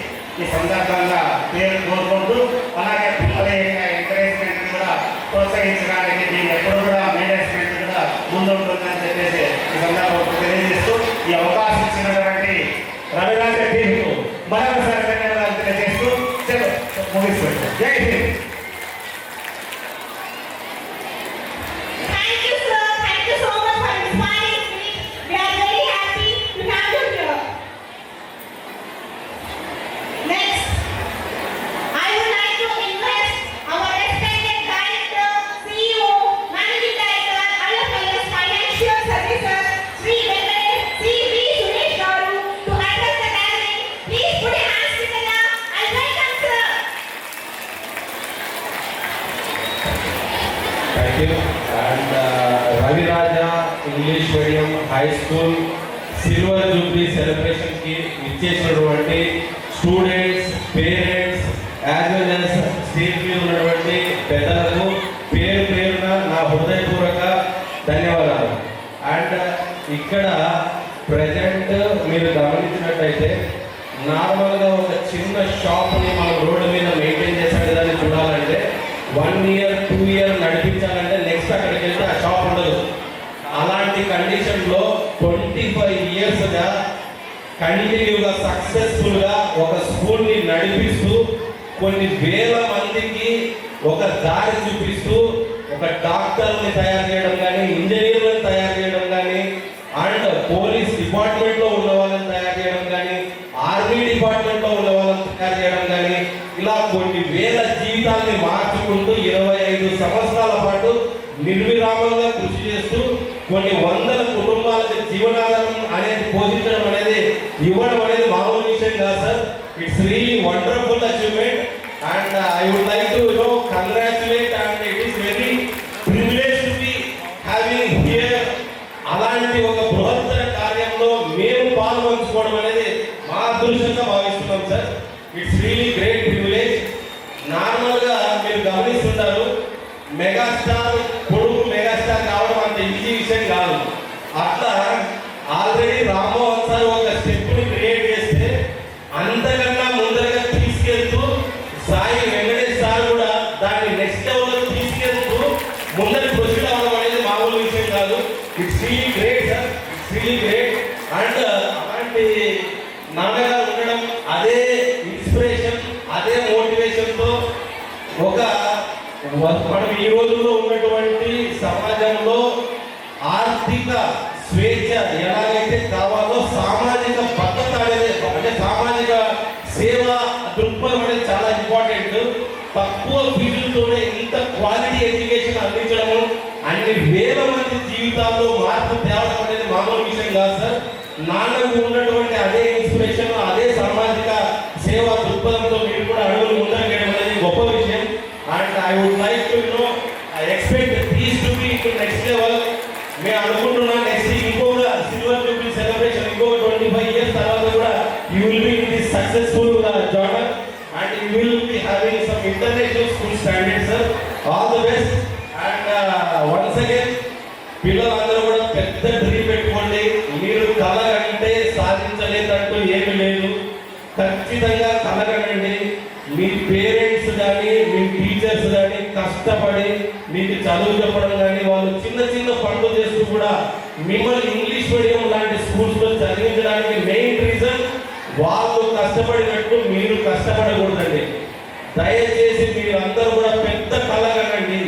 ఈ సందర్భంగా పేరు కోరుకుంటూ అలాగే పిల్లల యొక్క ఎంకరేజ్మెంట్ కూడా ప్రోత్సహించడానికి మేము ఎప్పుడు కూడా మేనేజ్మెంట్ కూడా ముందుంటుందని చెప్పేసి ఈ సందర్భంగా తెలియజేస్తూ ఈ అవకాశం ఇచ్చినటువంటి రవిరాజ టీంకు మరొకసారి ధన్యవాదాలు తెలియజేస్తూ ముగిస్తుంది. జై Hind. Thank you, sir. Thank you so much for inspiring me. We are very happy to have you here. Next, I would like to invite our respected director, CEO, Managing Director, IFIS Financial Services, Sri Venkatesh C. V. Suresh Garu, to address the gathering. Please put your hands together and welcome, sir. Thank you. And Ravi Raja English Medium High School Silver Jubilee celebration की ఇచ్చేసినటువంటి students, parents, as well as stage మీద ఉన్నటువంటి పెద్దలకు పేరు పేరున నా హృదయపూర్వక ధన్యవాదాలు. అండ్ ఇక్కడ ప్రజెంట్ మీరు గమనించినట్టయితే నార్మల్గా ఒక చిన్న షాప్ని మనం రోడ్డు మీద మెయింటైన్ చేసే దాన్ని చూడాలంటే 1 year 2 year నడిపించాలంటే నెక్స్ట్ అక్కడికి వెళ్తే ఆ షాప్ ఉండదు. అలాంటి కండిషన్లో 25 yearsగా కంటిన్యూగా సక్సెస్ఫుల్గా ఒక స్కూల్ని నడిపిస్తూ కొన్ని వేల మందికి ఒక దారి చూపిస్తూ ఒక డాక్టర్ని తయారు చేయడం కానీ, ఇంజనీర్లను తయారు చేయడం కానీ, అండ్ పోలీస్ డిపార్ట్మెంట్లో ఉన్న వాళ్ళని తయారు చేయడం కానీ, ఆర్మీ డిపార్ట్మెంట్లో ఉన్న వాళ్ళని తయారు చేయడం కానీ, ఇలా కొన్ని వేల జీవితాల్ని మార్చుకుంటూ 25 సంవత్సరాల పాటు నిర్విరామంగా కృషి చేస్తూ కొన్ని వందల కుటుంబాలకు జీవనాధారం అనేది పోషించడం అనేది, ఇవ్వడం అనేది మామూలు విషయం కాదు sir. It's really wonderful achievement and I would like to congratulate and it is very privilege to be having here. అలాంటి ఒక బృహత్తర కార్యంలో మేము పాల్గొంచుకోవడం అనేది మా అదృష్టంగా భావిస్తున్నాం sir. It's really great privilege. నార్మల్గా మీరు గమనిస్తుంటారు, మెగాస్టార్ కొడుకు మెగాస్టార్ కావడం అంత ఈజీ విషయం కాదు. అట్లా ఆల్రెడీ రామ్మోహన్ సార్ ఒక స్టెప్ని క్రియేట్ చేస్తే అంతకన్నా ముందరగా తీసుకెళ్తూ సాయి వెంకటేష్ సార్ కూడా దాన్ని నెక్స్ట్ లెవెల్లో తీసుకెళ్తూ ముందరికి ప్రొసీడ్ అవ్వడం అనేది మామూలు విషయం కాదు. It's really great sir, it's really great. And అలాంటి నాన్నగారు ఉండడం, అదే ఇన్స్పిరేషన్, అదే మోటివేషన్తో ఒక మనం ఈ రోజుల్లో ఉన్నటువంటి సమాజంలో ఆర్థిక స్వేచ్ఛ ఎలాగైతే కావాలో సామాజిక భద్రత అనేది, అంటే సామాజిక సేవ దృక్పథం అనేది చాలా ఇంపార్టెంట్. తక్కువ ఫీజులతోనే ఇంత క్వాలిటీ ఎడ్యుకేషన్ అందించడము, అన్ని వేల మంది జీవితాల్లో మార్పు తేవడం అనేది మామూలు విషయం కాదు సార్. నాన్నకు ఉన్నటువంటి అదే ఇన్స్పిరేషన్, అదే సామాజిక సేవా దృక్పథంతో మీరు కూడా అడుగులు ముందరగడం అనేది గొప్ప విషయం. And I would like to expect these to be to next level. మేము అనుకుంటున్నాం నెక్స్ట్ ఇంకొక సిల్వర్ జూబ్లీ సెలబ్రేషన్ ఇంకొక 25 years తర్వాత కూడా you will be in this successful genre and you will be having some international school standard sir. All the best. And once again పిల్లలందరూ కూడా పెద్ద dream పెట్టుకోండి. మీరు కలగంటే సాధించలేదంటూ ఏమి లేదు. ఖచ్చితంగా కలగండి. మీ పేరెంట్స్ కానీ, మీ టీచర్స్ కానీ కష్టపడి మీకు చదువు చెప్పడం కానీ, వాళ్ళు చిన్న చిన్న పనులు చేస్తూ కూడా మిమ్మల్ని ఇంగ్లీష్ మీడియం లాంటి స్కూల్స్లో చదివించడానికి మెయిన్ రీజన్ వాళ్ళు కష్టపడినట్టు మీరు కష్టపడకూడదండి. దయచేసి మీరందరూ కూడా పెద్ద కలగండి.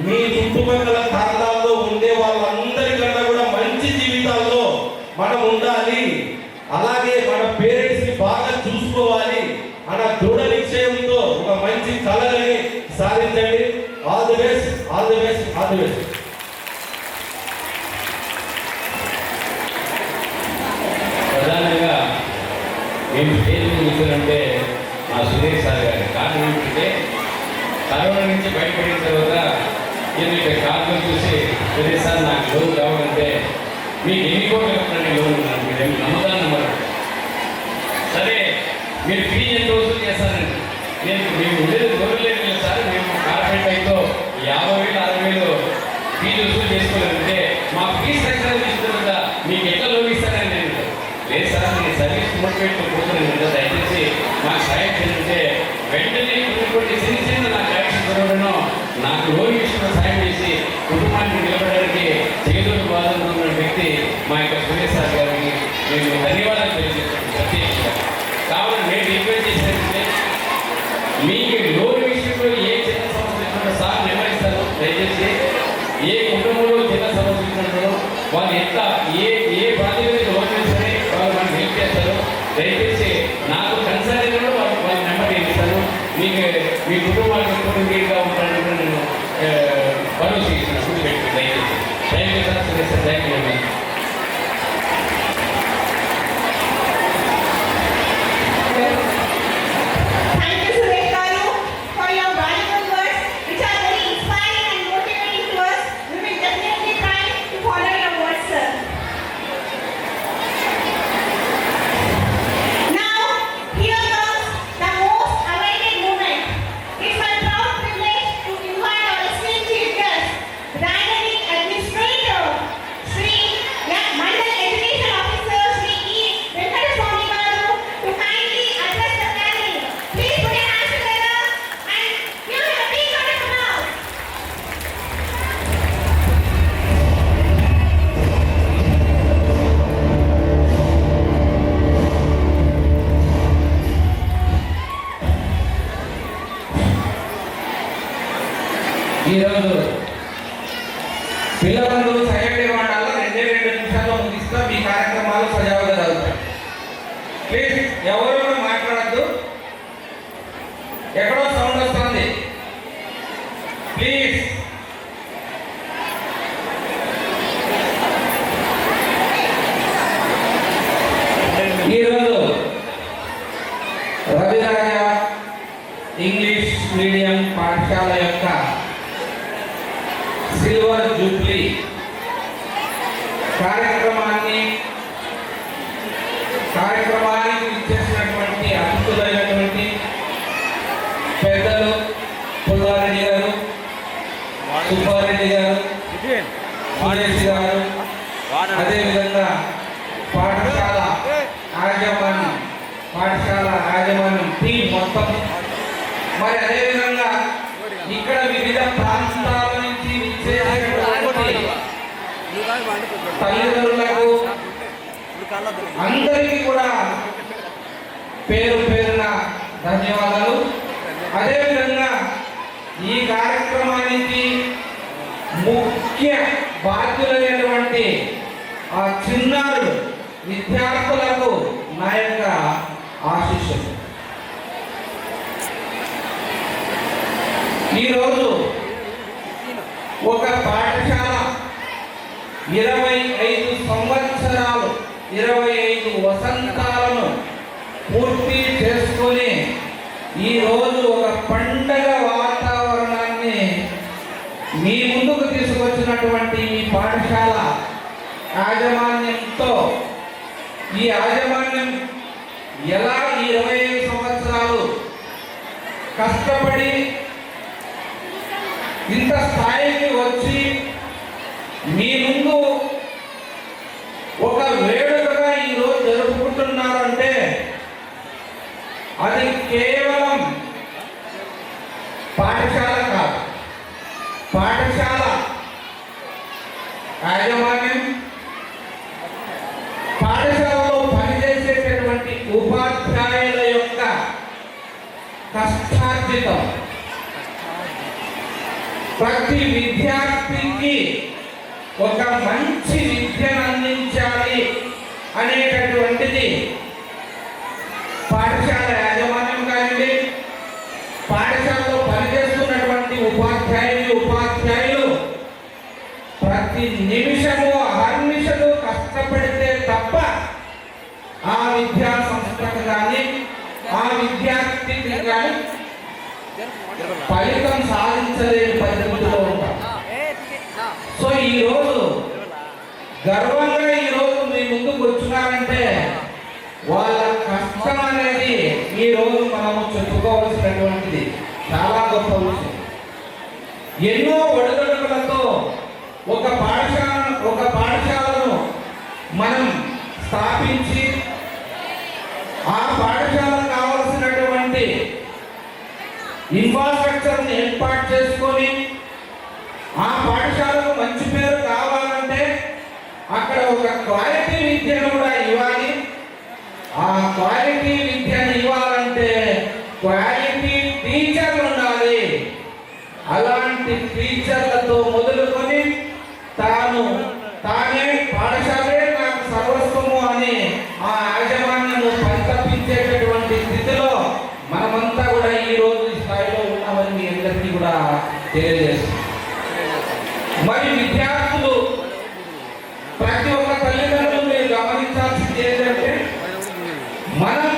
మీ చుట్టుపక్కల ప్రాంతాల్లో ఉండే వాళ్ళందరికన్నా కూడా మంచి జీవితాల్లో మనం ఉండాలి. అలాగే మన పేరెంట్స్ ని బాగా చూసుకోవాలి అన్న దృఢ నిశ్చయంతో ఒక మంచి కళని సాధించండి. All the best, all the best, all the best. ప్రధానంగా మేము స్టేజ్ మీద కూర్చుంటే మా సురేష్ సార్ గారు కారణం ఏంటంటే కరోనా నుంచి బయటపడిన తర్వాత నేను ఇక్కడ కారణం చూసి సురేష్ సార్ నాకు లోన్ కావాలంటే మీకు ఎన్ని కోట్లు కట్టండి లోన్ ఉన్నాను, మీరు ఏమి నమ్ముతాను నమ్మరు. సరే మీరు ఫీజు ఎంత వసూలు చేస్తారండి. మేము ఉండేది గొర్రెలేదు సార్, మేము కార్పొరేట్ అయితే 50,000 60,000 ఫీజు వసూలు చేసుకోలేదంటే మా ఫీజు స్ట్రక్చర్ తీసుకుంటా మీకు ఎట్లా లోన్ ఇస్తారని నేను లేదు సార్, నేను సర్వీస్ మోటివేట్ పోతున్నాను. దయచేసి మాకు సాయం చేస్తుంటే వెంటనే కొన్ని చిన్న చిన్న నా యాక్షన్ జరగడం నాకు లోన్ విషయంలో సాయం చేసి కుటుంబానికి నిలబడడానికి చేతులు బాధపడుతున్న వ్యక్తి మా యొక్క సురేష్ సార్ గారికి మేము ధన్యవాదాలు తెలియజేస్తున్నాం ప్రత్యేకంగా. కావున నేను రిక్వెస్ట్ చేసేదంటే మీకు లోన్ విషయంలో ఏ చిన్న సమస్య వచ్చినా సార్ నిర్వహిస్తారు. దయచేసి ఏ కుటుంబంలో చిన్న సమస్య వచ్చినప్పుడు వాళ్ళు ఎంత ఏ బాధ్యత లోన్ సరే వాళ్ళు మనకు హెల్ప్ చేస్తారు. దయచేసి నాకు కన్సల్ట్ కూడా వాళ్ళ నెంబర్ ఇస్తారు. మీకు మీ కుటుంబానికి ఎప్పుడు వీలుగా ఉంటారని కూడా నేను భరోసా ఇస్తున్నాను. గుర్తుపెట్టుకుని దయచేసి. Thank you sir. Suresh sir, thank you very much. Thank you, Suresh Garu, for your valuable words, which are very inspiring and motivating to us. We will definitely try to follow your words, sir. Now, here comes the most awaited moment. It's my proud privilege to invite our esteemed chief guest, the dynamic administrator, Sri Mandal Education Officer, Sri E. Venkateswamy Garu, to kindly address the gathering. Please put your hands together and give him a big round of applause. ఈరోజు పిల్లలందరూ సైలెంట్గా ఉండాలి. 2 నిమిషాల్లో ముగిస్తా. మీ కార్యక్రమాలు సజావుగా జరుగుతాయి. Please ఎవరు కూడా మాట్లాడద్దు. ఎక్కడో సౌండ్ వస్తుంది. ప్లీజ్. ఈరోజు రవిరాజ ఇంగ్లీష్ మీడియం పాఠశాల యొక్క సిల్వర్ జూబ్లీ కార్యక్రమానికి ఇచ్చేసినటువంటి అతిథులైనటువంటి పెద్దలు పుల్లారెడ్డి గారు, సుబ్బారెడ్డి గారు, సురేష్ గారు, అదేవిధంగా పాఠశాల యాజమాన్యం టీం మొత్తం, మరి అదేవిధంగా ఇక్కడ వివిధ ప్రాంతాల నుంచి విచ్చేసినటువంటి తల్లిదండ్రులకు అందరికీ కూడా పేరు పేరున ధన్యవాదాలు. అదేవిధంగా ఈ కార్యక్రమానికి ముఖ్య బాధ్యులైనటువంటి ఆ చిన్నారులు విద్యార్థులకు నా యొక్క ఆశీస్సులు. ఈరోజు ఒక పాఠశాల 25 సంవత్సరాలు 25 వసంతాలను పూర్తి చేసుకొని ఈరోజు ఒక పండగ వాతావరణాన్ని మీ ముందుకు తీసుకొచ్చినటువంటి ఈ పాఠశాల యాజమాన్యంతో, ఈ యాజమాన్యం ఎలా ఈ 25 సంవత్సరాలు కష్టపడి ఇంత స్థాయికి వచ్చి మీ ముందు ఒక వేడుకగా ఈరోజు జరుపుకుంటున్నారంటే అది కేవలం పాఠశాల కాదు, పాఠశాల యాజమాన్యం, పాఠశాలలో పనిచేసేటటువంటి ఉపాధ్యాయుల యొక్క కష్టార్జితం. ప్రతి విద్యార్థికి ఒక మంచి విద్యను అందించాలి అనేటటువంటిది పాఠశాల యాజమాన్యం కానివ్వండి, పాఠశాలలో పనిచేస్తున్నటువంటి ఉపాధ్యాయులు ప్రతి నిమిషము అహర్నిశలు కష్టపడితే తప్ప ఆ విద్యా సంస్థకు కానీ ఆ విద్యార్థికి కానీ ఫలితం సాధించలేని పరిస్థితిలో ఉంటాం. సో ఈరోజు గర్వంగా ఈరోజు మీ ముందుకు వచ్చినారంటే వాళ్ళ కష్టం అనేది ఈరోజు మనము చెప్పుకోవాల్సినటువంటిది చాలా గొప్ప విషయం. ఎన్నో ఒడిదుడుకులతో ఒక పాఠశాలను మనం స్థాపించి ఆ పాఠశాల కావాలి తగినటువంటి ఇన్ఫ్రాస్ట్రక్చర్ని ఏర్పాటు చేసుకొని ఆ పాఠశాలకు మంచి పేరు కావాలంటే అక్కడ ఒక క్వాలిటీ విద్యను కూడా ఇవ్వాలి. ఆ క్వాలిటీ విద్యను ఇవ్వాలంటే క్వాలిటీ టీచర్లు ఉండాలి. అలాంటి టీచర్లతో మొదలుకొని తానే పాఠశాలే నాకు సర్వస్వము అని ఆ యాజమాన్యము పరితపించేటటువంటి స్థితిలో మనమంతా కూడా ఈ రోజు ఈ స్థాయిలో ఉన్నామని మీ అందరికీ కూడా తెలియజేస్తుంది. మరి విద్యార్థులు ప్రతి ఒక్క తల్లిదండ్రులు మీరు గమనించాల్సింది ఏంటంటే, మనం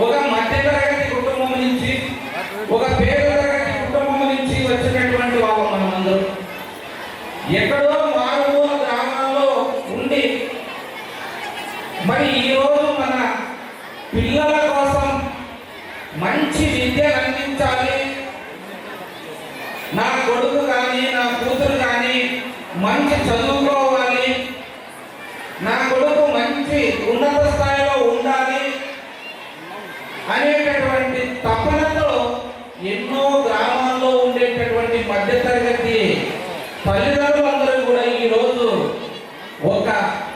ఒక మధ్యతరగతి కుటుంబం నుంచి, ఒక పేద తరగతి కుటుంబం నుంచి వచ్చినటువంటి వాళ్ళం మనమందరం. ఎక్కడో మారుమూల గ్రామాల్లో ఉండి మరి ఈరోజు మన పిల్లల కోసం మంచి విద్యను అందించాలి, నా కొడుకు కానీ నా కూతురు కానీ మంచి చదువుకోవాలి, నా కొడుకు మంచి ఉన్నత స్థాయిలో ఉండాలి అనేటటువంటి తపనతో ఎన్నో గ్రామాల్లో ఉండేటటువంటి మధ్యతరగతి తల్లిదండ్రులందరూ కూడా ఈరోజు ఒక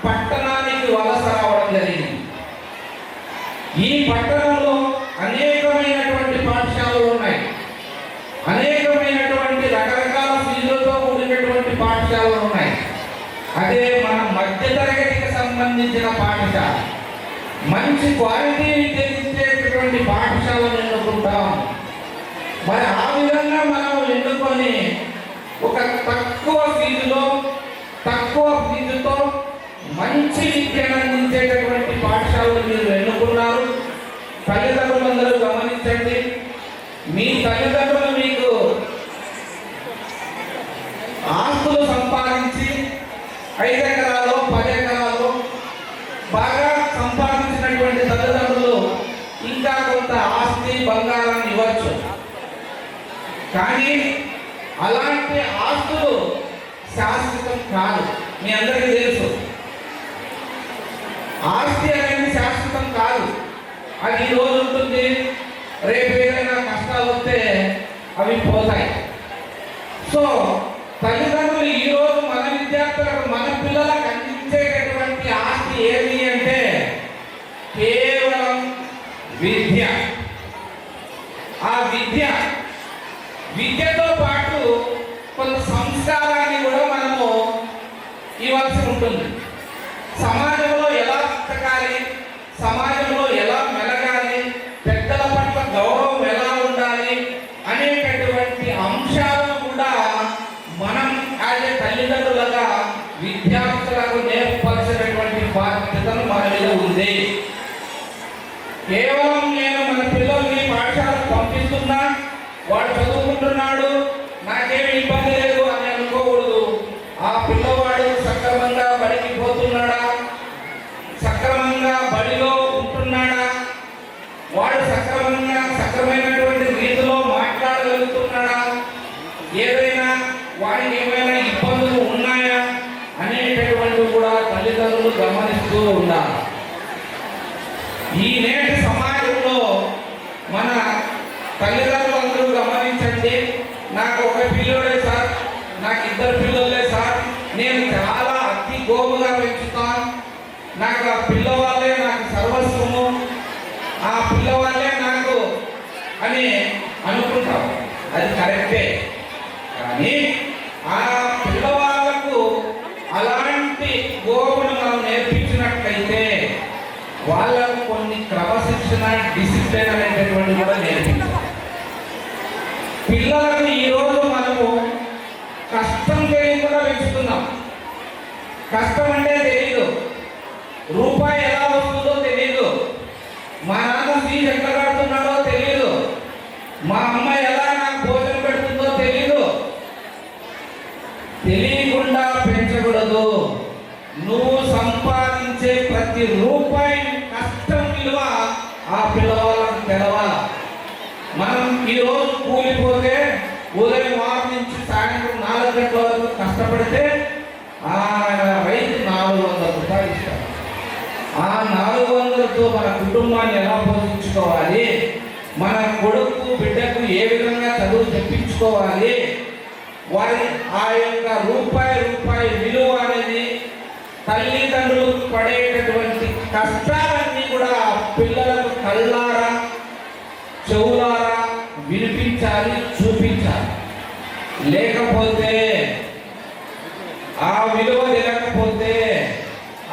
పట్టణానికి వలస రావడం జరిగింది. ఈ పట్టణంలో అనేకమైనటువంటి పాఠశాలలు ఉన్నాయి, అనేకమైనటువంటి రకరకాల ఫీజులతో కూడినటువంటి పాఠశాలలు ఉన్నాయి. అదే మన మధ్యతరగతికి సంబంధించిన పాఠశాల, మంచి క్వాలిటీ విద్యనిచ్చేటటువంటి పాఠశాలను ఎన్నుకుంటాం. మరి ఆ విధంగా మనం ఎన్నుకొని ఒక తక్కువ ఫీజుతో మంచి విద్యను అందించేటటువంటి పాఠశాలను మీరు ఎన్నుకున్నారు. తల్లిదండ్రులందరూ గమనించండి, మీ తల్లిదండ్రులు మీకు ఆస్తులు సంపాదించి 5 ఎకరాలు 10 ఎకరాలు బాగా సంపాదించినటువంటి తల్లిదండ్రులు ఇంకా కొంత ఆస్తి బంగారాన్ని ఇవ్వచ్చు. కానీ అలాంటి ఆస్తులు శాశ్వతం కాదు. మీ అందరికీ తెలుసు, ఆస్తి అనేది శాశ్వతం కాదు. అది ఈ రోజు ఉంటుంది, రేపు ఏదైనా కష్టాలు వస్తే అవి పోతాయి. సో తల్లిదండ్రులు ఈ రోజు మన విద్యార్థులకు, మన పిల్లలకు అందించేటటువంటి ఆస్తి ఏమి అంటే కేవలం విద్య. ఆ విద్యతో పాటు కొంత సంస్కారాన్ని కూడా మనము ఇవ్వాల్సి ఉంటుంది. సమాజంలో ఎలా బతకాలి, సమాజంలో ఎలా మెలగాలి, పెద్దల పట్ల గౌరవం ఎలా ఉండాలి అనేటటువంటి అంశాలను కూడా మనం యాజ్ ఏ తల్లిదండ్రులుగా విద్యార్థులకు నేర్పాల్సినటువంటి బాధ్యతను మన మీద ఉంది. కేవలం నేను మన పిల్లల్ని పాఠశాలకు పంపిస్తున్నా, వాడు చదువుకుంటున్నాడు, నాకేమి ఇబ్బంది లేదు అని అనుకోకూడదు. ఆ పిల్లవాడు సక్రమంగా బడికి పోతున్నాడా, సక్రమంగా బడిలో ఉంటున్నాడా, వాడు సక్రమైనటువంటి రీతిలో మాట్లాడగలుగుతున్నాడా, ఏదైనా వాడికి ఏమైనా ఇబ్బందులు ఉన్నాయా అనేటటువంటి కూడా తల్లిదండ్రులు గమనిస్తూ ఉండాలి. ఈ నేటి సమాజంలో మన తల్లిదండ్రులు అందరూ గమనించండి, నాకు ఒక పిల్లోడే సార్, నాకు 2 పిల్లలే సార్, నేను చాలా అతి గోముగా పెంచుతాను, నాకు ఆ పిల్లవాళ్ళే నాకు సర్వస్వము, ఆ పిల్లవాళ్ళే నాకు అని అనుకుంటాం. అది కరెక్టే. కానీ ఆ పిల్లవాళ్ళకు అలాంటి గోమును మనం నేర్పించినట్లయితే వాళ్ళకు కొన్ని క్రమశిక్షణ, డిసిప్లిన్ అనేటటువంటి కూడా నేర్పించాలి. పిల్లలకు ఈరోజు మనము కష్టం తెలియకుండా పెంచుతున్నాం. కష్టం అంటే తెలియదు, రూపాయి ఎలా వస్తుందో తెలియదు, మా నాన్న ఫీజు ఎట్లా కడుతున్నాడో తెలియదు, మా అమ్మ ఎలా నాకు భోజనం పెడుతుందో తెలియదు. తెలియకుండా పెంచకూడదు. నువ్వు సంపాదించే ప్రతి రూపాయి కష్టం విలువ ఆ పిల్లవాళ్ళకు తెలవాలి. మనం ఈరోజు కూలిపోతే ఉదయం 6 నుంచి సాయంత్రం 4 గంటల వరకు కష్టపడితే ఆ రైతు 400 రూపాయలు ఇస్తాడు. ఆ 400తో మన కుటుంబాన్ని ఎలా పోషించుకోవాలి, మన బిడ్డకు ఏ విధంగా చదువు చెప్పించుకోవాలి, వారి ఆ యొక్క రూపాయి విలువ అనేది తల్లిదండ్రులు పడేటటువంటి కష్టాలన్నీ కూడా పిల్లలకు కళ్ళారా చెవులారా వినిపించాలి, చూపించాలి. లేకపోతే ఆ విలువ లేకపోతే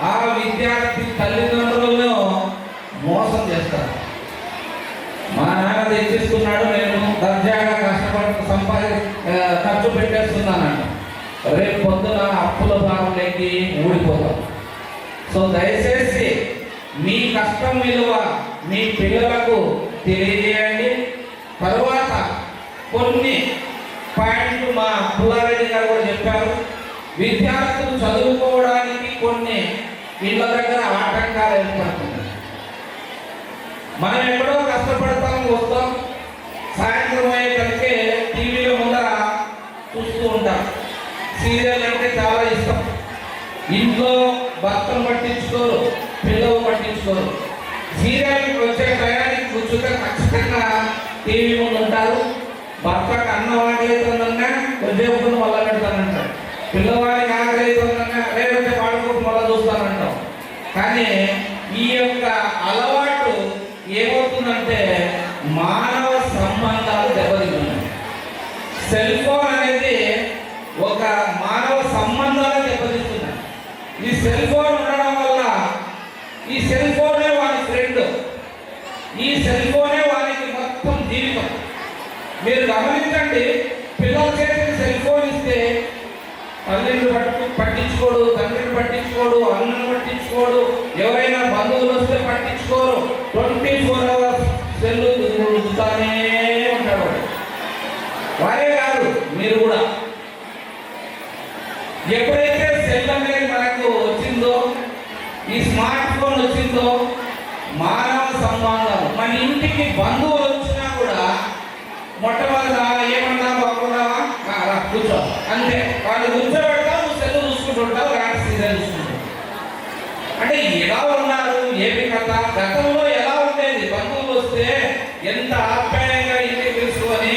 ఆ విద్యార్థి తల్లిదండ్రులను మోసం చేస్తారు. మా నాన్న తెచ్చిస్తున్నాడు, నేను దర్జాగా కష్టపడి ఖర్చు పెట్టేస్తున్నానంట. రేపు పొద్దున అప్పుల భారంలోకి ఊడిపోతాం. సో దయచేసి మీ కష్టం విలువ మీ పిల్లలకు తెలియజేయండి. తరువాత కొన్ని పాయింట్లు మా పుల్లారెడ్డి గారు కూడా చెప్పారు. విద్యార్థులు చదువుకోవడానికి కొన్ని ఇళ్ళ దగ్గర ఆటంకాలు ఏర్పడుతున్నాయి. మనం ఎక్కడో కష్టపడతాం, వస్తాం, సాయంత్రం అయ్యేసరికి టీవీలో ముందర చూస్తూ ఉంటాం. సీరియల్ అంటే చాలా ఇష్టం. ఇంట్లో భర్తను పట్టించుకోరు, పిల్లలు పట్టించుకోరు. సీరియల్కి వచ్చే టయానికి కూర్చుంటే ఖచ్చితంగా టీవీ ముందు ఉంటారు. భర్తకు అన్నం ఆకలితుందన్నా కొద్దిసేపు మళ్ళా పెడతానంటారు. పిల్లవాడికి ఆకలితుందన్నా లేదంటే వాడుకోకు మళ్ళా చూస్తానంటాం. కానీ ఈ యొక్క అలవాటు ఏమవుతుందంటే మానవ సంబంధాలు దెబ్బతింటున్నాయి. సెల్ ఫోన్ అనేది ఒక మానవ సంబంధాలు దెబ్బతిస్తున్నాయి. ఈ సెల్ ఫోన్ ఉండడం వల్ల ఈ సెల్ ఫోనే వాడి ఫ్రెండ్, ఈ సెల్ ఫోనే వారికి మొత్తం జీవితం. మీరు గమనించండి, పిల్లల చేతికి సెల్ ఫోన్ ఇస్తే తల్లిని పట్టించుకోడు, తండ్రిని పట్టించుకోడు, అన్నను పట్టించుకోడు, ఎవరైనా బంధువులు వస్తే పట్టించుకోరు. 24 hours సెల్ చూస్తానే ఉంటాడు. వారే కాదు, మీరు కూడా ఎప్పుడైతే సెల్ అనేది మనకు వచ్చిందో, ఈ స్మార్ట్ ఫోన్ వచ్చిందో, మానవ సంబంధం మన ఇంటికి బంధువులు వచ్చినా కూడా మొట్టమొదట ఏమన్నా బాగున్నావా కూర్చో అంతే. వాళ్ళు కూర్చోబెడతావు, నువ్వు సెల్ చూసుకుంటుంటావు, రాత్రి సీరియల్ చూసుకుంటావు. అంటే ఎలా ఉన్నారు, ఏమి కథ? గతంలో ఎలా ఉండేది? బంధువులు వస్తే ఎంత ఆప్యాయంగా ఇంటికి తెలుసుకొని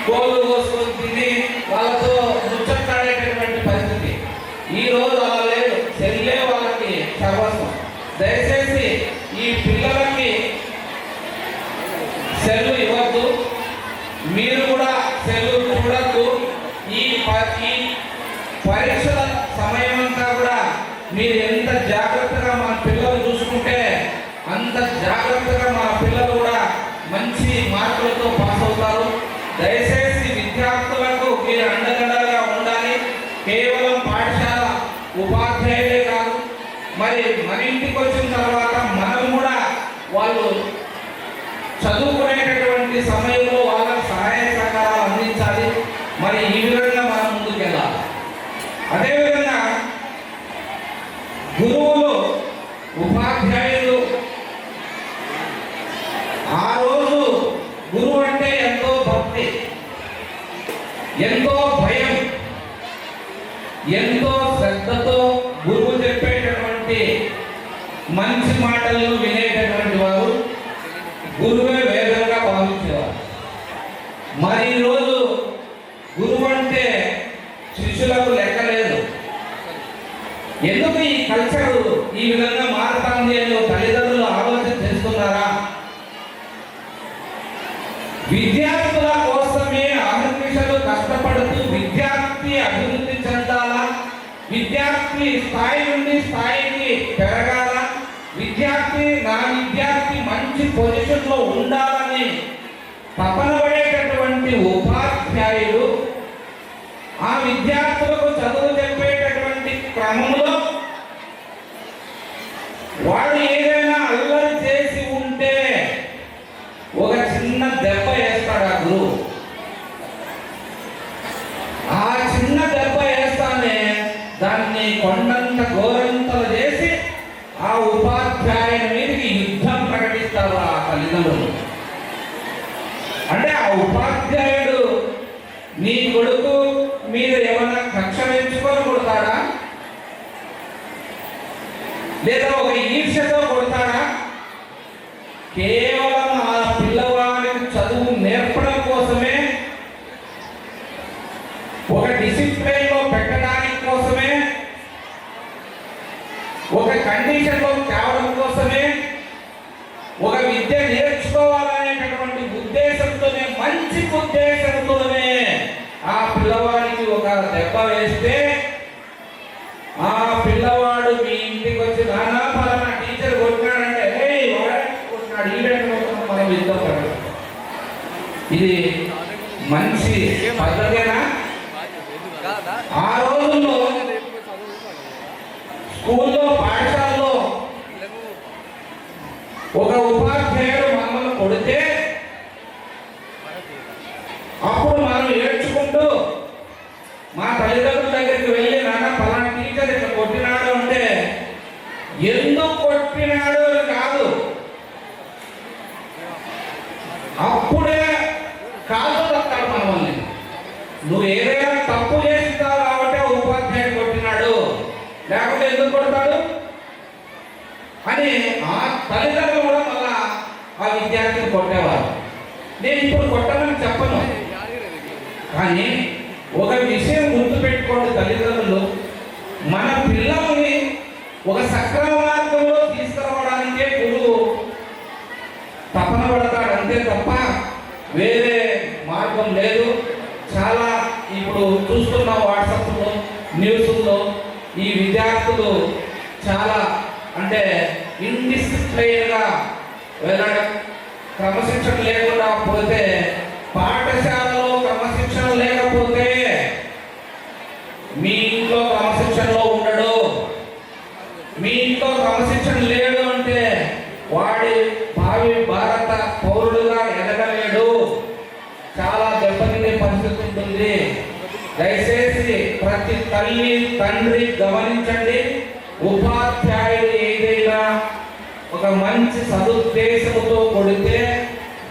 కోళ్ళు కోసుకొని తిని వాళ్ళతో ముచ్చట్లాడేటటువంటి పరిస్థితి. ఈ రోజు అలా లేదు, సెల్లే వాళ్ళకి సర్వస్వం. దయచేసి ఈ పిల్లలకి సెల్లు ఇవ్వద్దు, మీరు కూడా సెల్లు చూడద్దు. ఈ పరీక్షల సమయం అంతా కూడా మీరు ఎంత జాగ్రత్తగా మన పిల్లలు చూసుకుంటే అంత జాగ్రత్తగా మన పిల్లలు కూడా మంచి మార్కులతో పాస్ అవుతారు. దయచేసి విద్యార్థులకు మీరు అండదండలుగా ఉండాలి. కేవలం పాఠశాల ఉపాధ్యాయులే కాదు, మరి మన ఇంటికి వచ్చిన తర్వాత మనం కూడా వాళ్ళు చదువుకునేటటువంటి సమయంలో వాళ్ళకు సహాయ సహకారాలు అందించాలి. మరి ఈ విధంగా మనం ముందుకు వెళ్ళాలి. అదేవిధంగా గురువులు, ఉపాధ్యాయులు ఆ రోజు గురువు అంటే ఎంతో భక్తి, ఎంతో భయం, ఎంతో శ్రద్ధతో గురువు చెప్పేటటువంటి మంచి మాటలను వినేటటువంటి వారు గురువే వేదంగా భావించేవారు. మరి ఈరోజు గురువు అంటే శిష్యులకు లెక్కలేదు. ఎందుకు ఈ కల్చర్ ఈ విధంగా మారుతుంది అని తల్లిదండ్రులు ఆలోచన చేస్తున్నారా? విద్యార్థుల కోసమే అహర్నిశలు కష్టపడుతూ విద్యార్థి అభివృద్ధి చెందాలా, విద్యార్థి స్థాయి నుండి స్థాయికి పెరగాల, నా విద్యార్థి మంచి పొజిషన్ లో ఉండాలని తపన పడేటటువంటి ఉపాధ్యాయులు ఆ విద్యార్థులకు చదువు చెప్పేటటువంటి క్రమంలో వాడు ఏదైనా అల్లరి చేసి ఉంటే ఒక చిన్న దెబ్బ వేస్తాడు ఆ గురువు. ఆ చిన్న దెబ్బ వేస్తానే దాన్ని కొండంత గోరంతలు చేసి ఆ ఉపాధ్యాయుని మీదకి యుద్ధం ప్రకటిస్తారు ఆ తల్లిదండ్రులు. అంటే ఆ ఉపాధ్యాయుడు నీ కొడుకు మీద ఏమన్నా కక్ష పెంచుకొని కొడతాడా, లేదా ఒక ఈర్ష్యతో కొడతాడా? కేవలం ఆ పిల్లవాడికి చదువు నేర్పడం ఉద్దేశంతోనే, మంచి ఉద్దేశంతోనే ఆ పిల్లవాడికి ఒక దెబ్బ వేస్తే ఆ పిల్లవాడు మీ ఇంటికి వచ్చి నానా పలానా టీచర్ కొట్టినాడంటే కొట్టినాడు మనం యుద్ధం పడదు. ఇది మంచి పద్ధతేనా? ఆ రోజుల్లో స్కూల్లో, పాఠశాలలో ఒక ఉపాధ్యాయుడు మమ్మల్ని కొడితే అప్పుడు మనం ఏడ్చుకుంటూ మా తల్లిదండ్రుల దగ్గరికి వెళ్ళి నాన్న పలానా టీచర్ ఇట్లా కొట్టినాడు అంటే ఎందుకు కొట్టినాడు అని కాదు, అప్పుడే కాదు తప్పాడు మనల్ని. నువ్వు ఏదైనా తప్పు చేస్తావు కాబట్టి ఉపాధ్యాయుడు కొట్టినాడు, లేకపోతే ఎందుకు కొడతాడు అని ఆ తల్లిదండ్రులు కూడా మళ్ళా ఆ విద్యార్థిని కొట్టేవారు. నేను ఇప్పుడు కొట్టమని చెప్పను, కానీ ఒక విషయం గుర్తుపెట్టుకోండి తల్లిదండ్రులు, మన పిల్లల్ని ఒక సక్రమ మార్గంలో తీసుకురావడానికే గురువు తపన పడతాడు, అంతే తప్ప వేరే మార్గం లేదు. చాలా ఇప్పుడు చూస్తున్న వాట్సాప్లో, న్యూస్లో ఈ విద్యార్థులు చాలా అంటే ఇండిసిప్లైన్గా వెళ్ళడం, క్రమశిక్షణ లేకుండా పోతే, పాఠశాలలో క్రమశిక్షణ లేకపోతే మీ ఇంట్లో క్రమశిక్షణలో ఉండడు. మీ ఇంట్లో క్రమశిక్షణ లేడు అంటే వాడి భావి భారత పౌరుడుగా ఎదగలేడు, చాలా దెబ్బతినే పరిస్థితి ఉంటుంది. దయచేసి ప్రతి తల్లి తండ్రి గమనించండి, ఉపాధ్యాయుడు ఏదైనా ఒక మంచి సదుద్దేశంతో కొడితే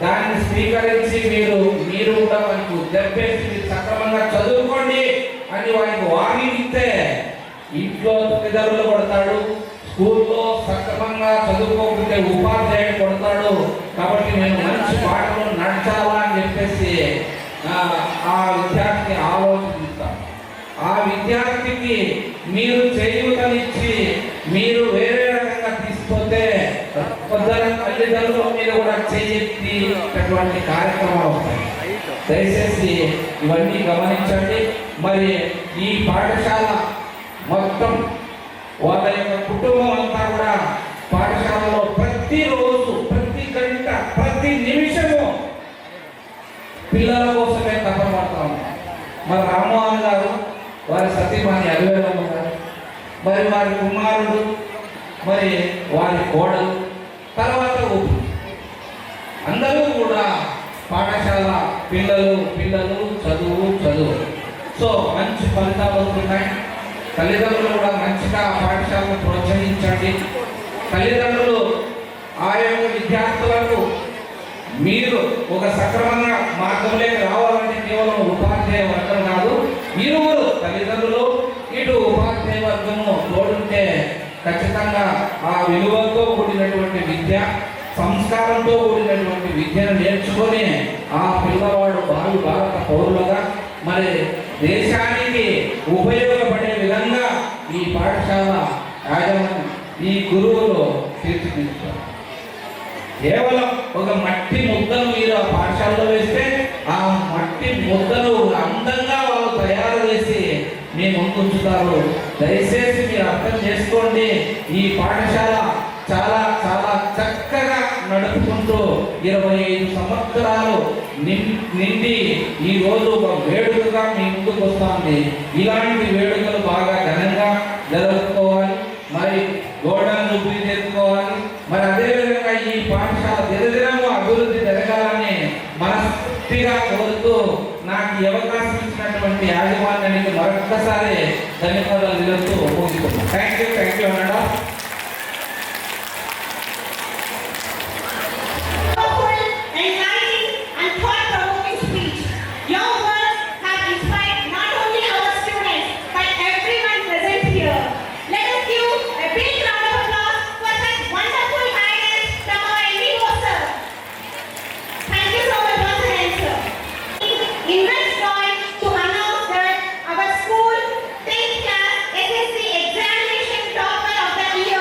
దాన్ని స్వీకరించి మీరు కూడా వారికి దెబ్బేసి సక్రమంగా చదువుకోండి అని వారికి వార్నింగ్ ఇస్తే ఇంట్లో తల్లిదండ్రులు కొడతాడు, స్కూల్లో సక్రమంగా చదువుకోకపోతే ఉపాధ్యాయుడు కొడతాడు. కాబట్టి నేను మంచి పాటలు నడచాలా అని చెప్పేసి ఆ విద్యార్థి ఆలోచిస్తాం. ఆ విద్యార్థికి మీరు చేయూతనిచ్చి మీరు వేరే రకంగా తీసుకుంటే కొందరు తల్లిదండ్రుల మీద కూడా చేయెత్తినటువంటి కార్యక్రమాలు వస్తాయి. దయచేసి ఇవన్నీ గమనించండి. మరి ఈ పాఠశాల మొత్తం వాళ్ళ యొక్క కుటుంబం అంతా కూడా పాఠశాలలో ప్రతిరోజు, ప్రతి గంట, ప్రతి నిమిషము పిల్లల కోసమే తపపడతా ఉంటాం. మరి రామ్మోహన్ గారు, వారి సతీమణి అభివేదమ్మ గారు, మరి వారి కుమారుడు, మరి వారి కోడలు, తర్వాత అందరూ కూడా పాఠశాల పిల్లలు చదువు. సో మంచి ఫలితాలు వస్తున్నాయి. తల్లిదండ్రులు కూడా మంచిగా పాఠశాలను ప్రోత్సహించండి. తల్లిదండ్రులు ఆ యొక్క విద్యార్థులకు మీరు ఒక సక్రమంగా మార్గంలోకి రావాలంటే కేవలం ఉపాధ్యాయ వర్గం కాదు, ఇరువురు తల్లిదండ్రులు ఇటు ఉపాధ్యాయ వర్గము తోడుంటే ఖచ్చితంగా ఆ విలువతో కూడినటువంటి విద్య, సంస్కారంతో కూడినటువంటి విద్యను నేర్చుకొని ఆ పిల్లవాడు భావి భారత పౌరులుగా మరి దేశానికి ఉపయోగపడే విధంగా ఈ పాఠశాల యాజమాన్యం, ఈ గురువులు తీర్చిదిద్దుతారు. కేవలం ఒక మట్టి ముద్దను మీరు ఆ పాఠశాలలో వేస్తే ఆ మట్టి ముద్దను అందంగా వాళ్ళు తయారు చేసి మీ ముందు ఉంచుతారు. దయచేసి మీరు అర్థం చేసుకోండి, ఈ పాఠశాల చాలా చాలా చక్కగా నడుపుకుంటూ 25 సంవత్సరాలు నిండి ఈ రోజు ఒక వేడుకగా మీ ముందుకు వస్తుంది. ఇలాంటి వేడుకలు బాగా ఘనంగా జరుపుకోవాలి, మరి గోల్డెన్ జూబ్లీ చేసుకోవాలి. మరి అదేవిధంగా ఈ పాఠశాల దినదినము అభివృద్ధి జరగాలని మనస్ఫూర్తిగా కోరుతూ నాకు ఈ అవకాశం ఇచ్చినటువంటి యాజమాన్యానికి మరొక్కసారి ధన్యవాదాలు తెలుపుతూ ముగిస్తున్నాను. థ్యాంక్ యూ అన్నాడా. Examination topper of the year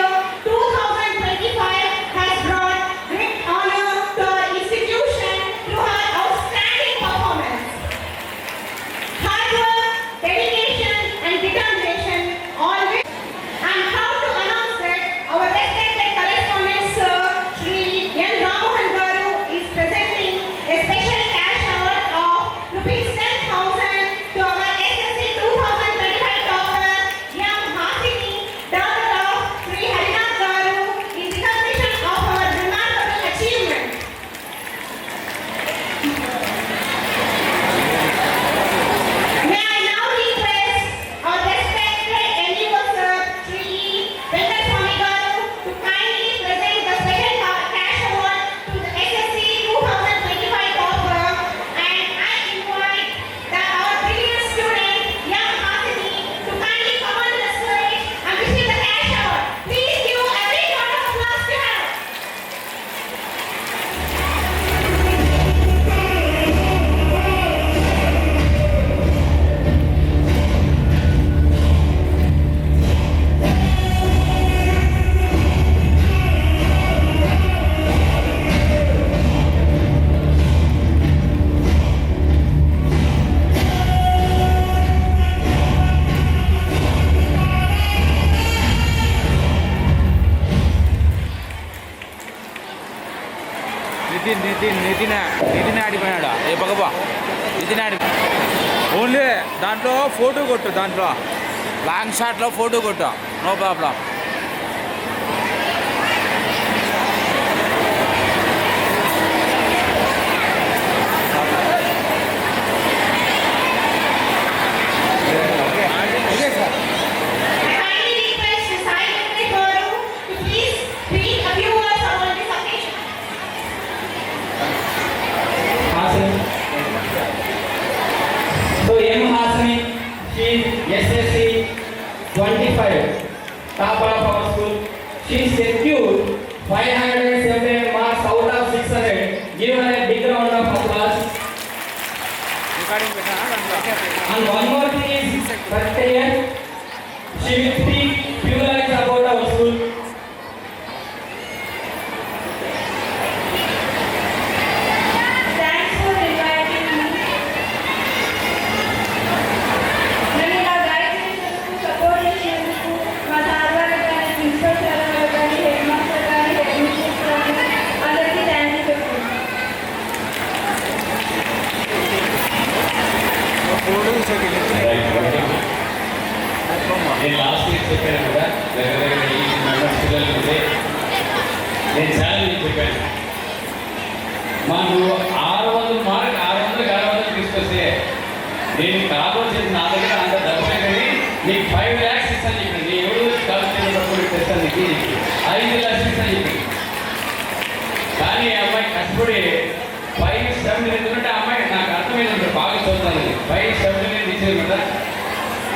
Nitin ఆడిపోయాడా ఏ పగబా నితిన్ ఆడి ఓన్లీ దాంట్లో ఫోటో కొట్టు దాంట్లో లాంగ్ షాట్లో ఫోటో కొట్టు no problem I kindly request the Sai Chandra Guru to please speak a few words about this occasion. Hasani. So M Hasani, she is SSC 25, top of our school. She secured 579 marks out of 600. Give her a big round of applause. And one more thing is, first year, she will speak few lines about our school. Thanks for inviting me. నేను ఇలా guide చేసినందుకు support చేసినందుకు మా sir గారు కానీ principal sir గారు కానీ head master కానీ హెడ్ మిస్ట్రెస్ కానీ అందరికీ థ్యాంక్ యూ చెప్తున్నాను. నేను లాస్ట్ వీక్ చెప్పాను కదా దగ్గర ఈ మెంబర్స్ పిల్లలు ఉంటే నేను చాలా మీకు చెప్పాను నువ్వు 600 మార్క్ 600 తీసుకొస్తే నేను కావాల్సింది నా దగ్గర అంత డబ్బులే కానీ నీకు 5 lakhs ఇస్తాను చెప్పి నీ ఎవరు కావాల్సినప్పుడు తెస్తాను నీకు 5 lakhs ఇస్తాను చెప్పి కానీ ఆ అమ్మాయి కష్టపడి 5-7 ఎందుకంటే ఆ అమ్మాయి నాకు అర్థమైంది బాగా చదువుతాను 5-7 తీసేది కదా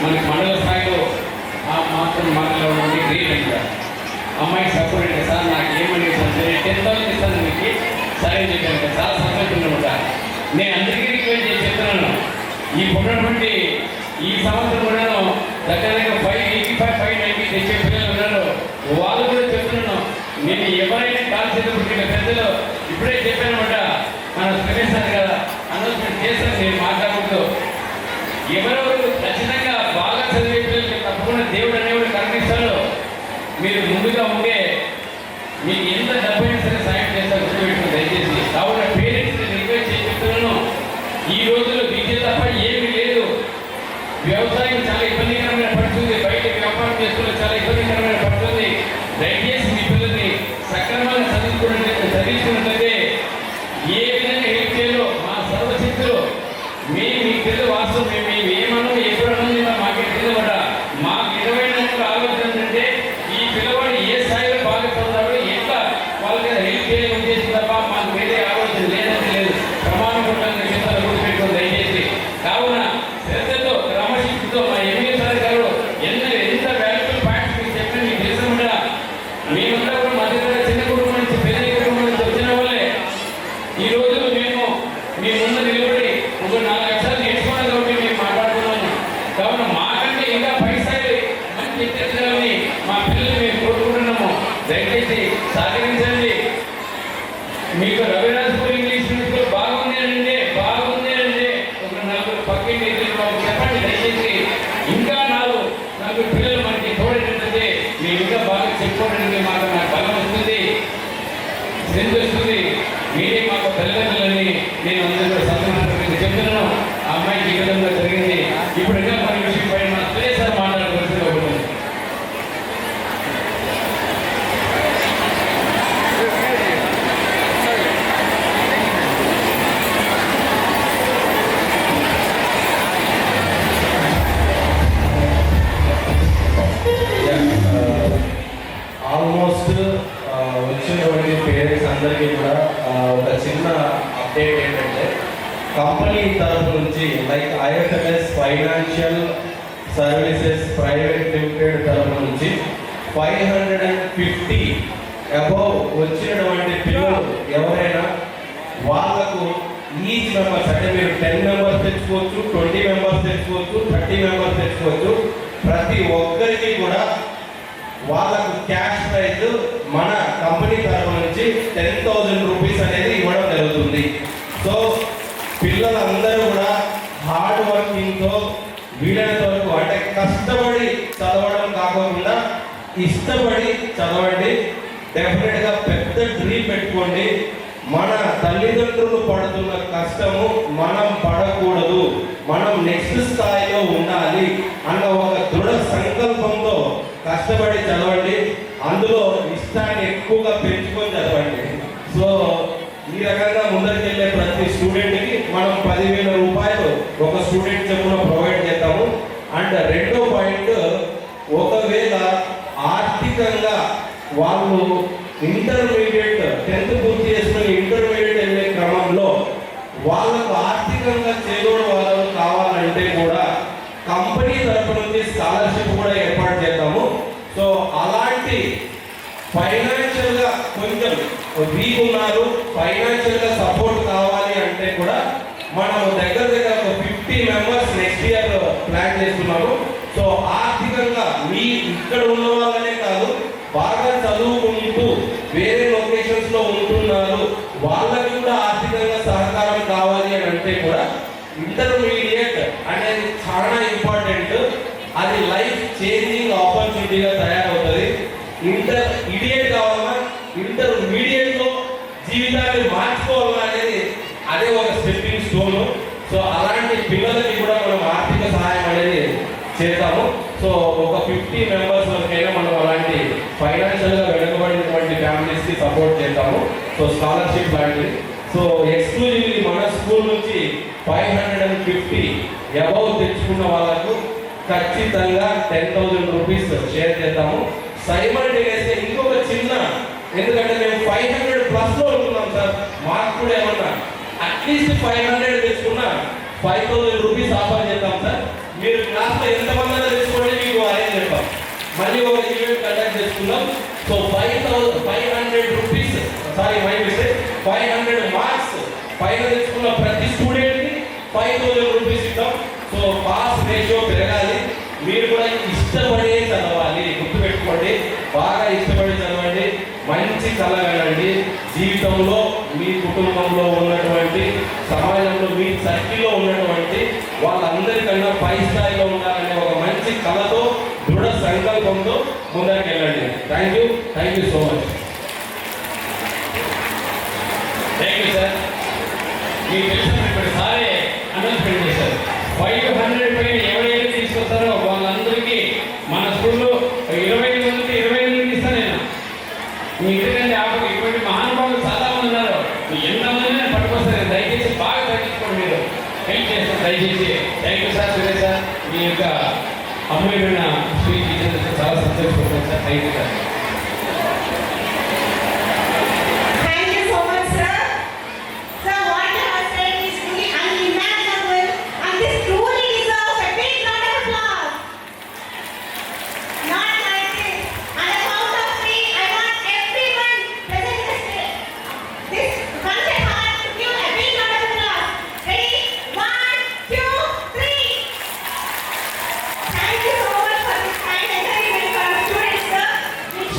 మనకి మండల స్థాయిలో ఆ మాత్రం మండలంలో ఉండి గ్రేట్ ఇంకా అమ్మాయికి సపోర్ట్ అంటే సార్ నాకు ఏమని 10,000 ఇస్తాను మీకు సరే చెప్పాను చాలా సంతోషం అనమాట నేను అందరికీ రిక్వెస్ట్ చేసి చెప్తున్నాను ఈ ఉన్నటువంటి ఈ సంవత్సరం ఉన్నాను దగ్గర 585-590 తెచ్చే పిల్లలు ఉన్నారు వాళ్ళు కూడా చెప్తున్నాను నేను ఎవరైనా కాల్ చేసేప్పుడు పెద్దలు ఇప్పుడే చెప్పానమాట మన సురేష్ సార్ కదా అనౌన్స్మెంట్ చేస్తాను నేను మాట్లాడుతూ ఎవరెవరు ఖచ్చితంగా బాగా చదివే పిల్లలకి తప్పకుండా దేవుడు అనేవాడు కనిపిస్తాడు మీరు ముందుగా ఉంటే మీకు ఎంత డబ్బైనా సరే సాయం చేస్తారు గుర్తుపెట్టుకుని దయచేసి కాబట్టి పేరెంట్స్ రిక్వెస్ట్ చేసి చెప్తున్నాను ఈ రోజుల్లో విద్య తప్ప ఏమీ లేదు వ్యవసాయం చాలా ఇబ్బందికరమైన పడుతుంది బయట వ్యాపారం చేసుకుని చాలా ఇబ్బందికరమైన పడుతుంది దయచేసి మీ పిల్లల్ని సక్రమంగా చదివించుకున్నట్లయితే ఏ విధంగా హెల్ప్ చేయాలో మా సర్వశక్తులు మీకు తెలియదు వాస్తవం మేము ఏమన్నా ఎప్పుడు అన్నది మాకు తెలియదట మాకు 24 ఆలోచన ఏంటంటే ఈ పిల్లవాడు ఏ స్థాయిలో బాగా చదువుతాడు ఎట్లా వాళ్ళకి హెల్ప్ చేయాలని ఉద్దేశం తప్ప మాకు వేరే ఆలోచన లేదంటే లేదు ప్రమాణపూర్వకంగా చెప్తారు గుర్తుపెట్టుకుని దయచేసి కావున శ్రద్ధతో క్రమశిక్షతో మా ఎంఏ సార్ గారు ఎంత వాల్యుబుల్ పాయింట్స్ మీకు చెప్పిన మీకు తెలిసిన కూడా మేమంతా కూడా మా దగ్గర చిన్న కుటుంబం నుంచి పెద్ద కుటుంబం నుంచి వచ్చిన వాళ్ళే ఈ రోజు మేము మీ ముందు నిలబడి ఒక 4 లక్షలు నేర్చుకోవాలి కాబట్టి మేము మాట్లాడుతున్నాము కావున మాకంటే ఇంకా పైసలు మంచి ఎత్తేయాలని మా పిల్లలు మేము కోరుకుంటున్నాము దయచేసి సహకరించండి మీకు రవిరాజ్పూర్ ఇంగ్లీష్ స్కూల్ బాగుంది అంటే ఒక 4 పక్కింటి చెప్పండి దయచేసి ఇంకా 4 పిల్లలు మనకి తోడేటట్లయితే మేము ఇంకా బాగా చెప్పుకోవడానికి మాకు నాకు బలం వస్తుంది స్ట్రెంత్ వస్తుంది మీరే మాకు తల్లిదండ్రులని నేను అందరూ సంతోషంగా చెప్తున్నాను ఆ అమ్మాయికి ఈ విధంగా జరిగింది ఇప్పుడు ఇంకా మన విషయం పైన సార్ మాట్లాడవలసింది ఒకటి ఆల్మోస్ట్ వచ్చినటువంటి పేరెంట్స్ అందరికీ కూడా ఒక చిన్న అప్డేట్ ఏంటంటే కంపెనీ తరఫు నుంచి like IFMS financial services private limited తరఫు నుంచి 550 అబౌవ్ వచ్చినటువంటి పిల్లలు ఎవరైనా వాళ్ళకు ఈచ్ మెంబర్స్ అంటే మీరు 10 మెంబర్స్ తెచ్చుకోవచ్చు 20 మెంబర్స్ తెచ్చుకోవచ్చు 30 మెంబర్స్ తెచ్చుకోవచ్చు ప్రతి ఒక్కరికి కూడా వాళ్ళకు క్యాష్ ప్రైజ్ మన కంపెనీ తరఫు నుంచి 10,000 రూపీస్ అనేది ఇవ్వడం జరుగుతుంది సో పిల్లలందరూ కూడా హార్డ్ వర్కింగ్తో వీలైనంత వరకు అంటే కష్టపడి చదవడం కాకుండా ఇష్టపడి చదవండి డెఫినెట్గా పెద్ద డ్రీమ్ పెట్టుకోండి మన తల్లిదండ్రులు పడుతున్న కష్టము మనం పడకూడదు, మనం నెక్స్ట్ స్థాయిలో ఉండాలి అన్న ఒక దృఢ సంకల్పంతో కష్టపడి చదవండి. అందులో ఇష్టాన్ని ఎక్కువగా పెంచుకొని చదవండి. సో ఈ రకంగా ముందరికెళ్ళే ప్రతి స్టూడెంట్కి మనం 10,000 రూపాయలు ఒక స్టూడెంట్ చెప్పున ప్రొవైడ్ చేస్తాము. అండ్ రెండో పాయింట్, ఒకవేళ ఆర్థికంగా వాళ్ళు ఇంటర్మీడియట్ 10th పూర్తి చేసుకుని ఇంటర్మీడియట్ వెళ్ళే క్రమంలో వాళ్ళకు ఆర్థికంగా చేదోడు వాళ్ళు కావాలంటే కూడా కంపెనీ తరపు నుంచి స్కాలర్షిప్ కూడా ఏర్పాటు చేద్దాము. సో అలాంటి ఫైనాన్షియల్గా కొంచెం వీక్ ఉన్నారు, ఫైనాన్షియల్గా సపోర్ట్ కావాలి అంటే కూడా మనం దగ్గర ఒక 50 మెంబర్స్ నెక్స్ట్ ఇయర్ ప్లాన్ చేస్తున్నాము. సో ఆర్థికంగా మీ ఇక్కడ ఉన్న వాళ్ళనే కాదు, బాగా చదువుకుంటూ వేరే లొకేషన్స్ లో ఉంటున్నారు, వాళ్ళకి కూడా ఆర్థికంగా సహకారం కావాలి అని అంటే కూడా ఇంటర్మీడియట్ అనేది చాలా ఇంపార్టెంట్. అది లైఫ్ చేంజింగ్ ఆపర్చునిటీగా తయారవుతుంది. ఇంటర్మీడియట్ కావాలన్నా ఇంటర్మీడియట్ లో జీవితాన్ని మార్చుకోవాలన్నా అనేది అదే ఒక స్టెప్పింగ్ స్టోన్. సో అలాంటి పిల్లలకి కూడా మనం ఆర్థిక సహాయం అనేది చేద్దాము. సో ఒక 50 మెంబర్స్ వరకైనా మనం అలాంటి ఫైనాన్షియల్గా వెనుకబడినటువంటి ఫ్యామిలీస్కి సపోర్ట్ చేద్దాము. సో స్కాలర్షిప్ లాంటివి. సో ఎక్స్క్లూజివ్లీ మన స్కూల్ నుంచి 550 అబౌవ్ తెచ్చుకున్న వాళ్ళకు ఖచ్చితంగా 10,000 రూపీస్ షేర్ చేద్దాము. సైమల్టేనియస్గా ఇంకొక చిన్న, ఎందుకంటే మేము 500+ లో ఉంటున్నాం సార్, మాకు కూడా ఏమన్నా అట్లీస్ట్ 500 తెచ్చుకున్నా 5,000 రూపీస్ ఆఫర్ చేద్దాం సార్. మీరు క్లాస్లో ఎంతమంది తెచ్చుకోండి, మీకు అరేంజ్ చేద్దాం. మళ్ళీ ఒక ఈవెంట్ కండక్ట్ చేసుకుందాం. So 500 rupees, sorry my mistake, 500 marks పైన తెచ్చుకున్న ప్రతి స్టూడెంట్కి 5,000 రూపీస్ ఇద్దాం. సో పాస్ రేషియో పెరగాలి. మీరు కూడా ఇష్టపడే చదవాలి, గుర్తుపెట్టుకోండి. బాగా ఇష్టపడి చదవండి, మంచి కళ కనండి. జీవితంలో మీ కుటుంబంలో ఉన్నటువంటి, సమాజంలో మీ సర్కిల్లో ఉన్నటువంటి వాళ్ళందరికన్నా పై స్థాయిలో ఉండాలనే ఒక మంచి కళతో, దృఢ సంకల్పంతో ముందరికి వెళ్ళండి. Thank you so much. Thank you sir. మీకు తెలిసిన ఇప్పుడు సారే అనౌన్స్మెంట్ చేశారు. 500 పైన ఎవరైతే తీసుకొస్తారో వాళ్ళందరికీ మన స్కూల్లో 20 మందికి 20 ఇస్తాను నేను. మీ ఇంటికంటే ఆపక ఇటువంటి మహానుభావులు చాలా మంది ఉన్నారు. ఎంతమంది పట్టుకొస్తారు. దయచేసి బాగా తగ్గించుకోండి, మీరు హెల్ప్ చేస్తాం దయచేసి. Thank you sir. Suresh sir, మీ యొక్క అమూల్యమైన స్పీచ్ ఇచ్చినందుకు చాలా సంతోషపడుతున్నాను సార్. Thank you sir. Thank you so much, sir. Sir, what you have said is really unimaginable, and this truly deserves a big round of applause. Not like this. On the count of 3, I want everyone present this concert hall to give a big round of applause. Ready? 1, 2, 3. Thank you so much for this kind encouragement for our students, sir. It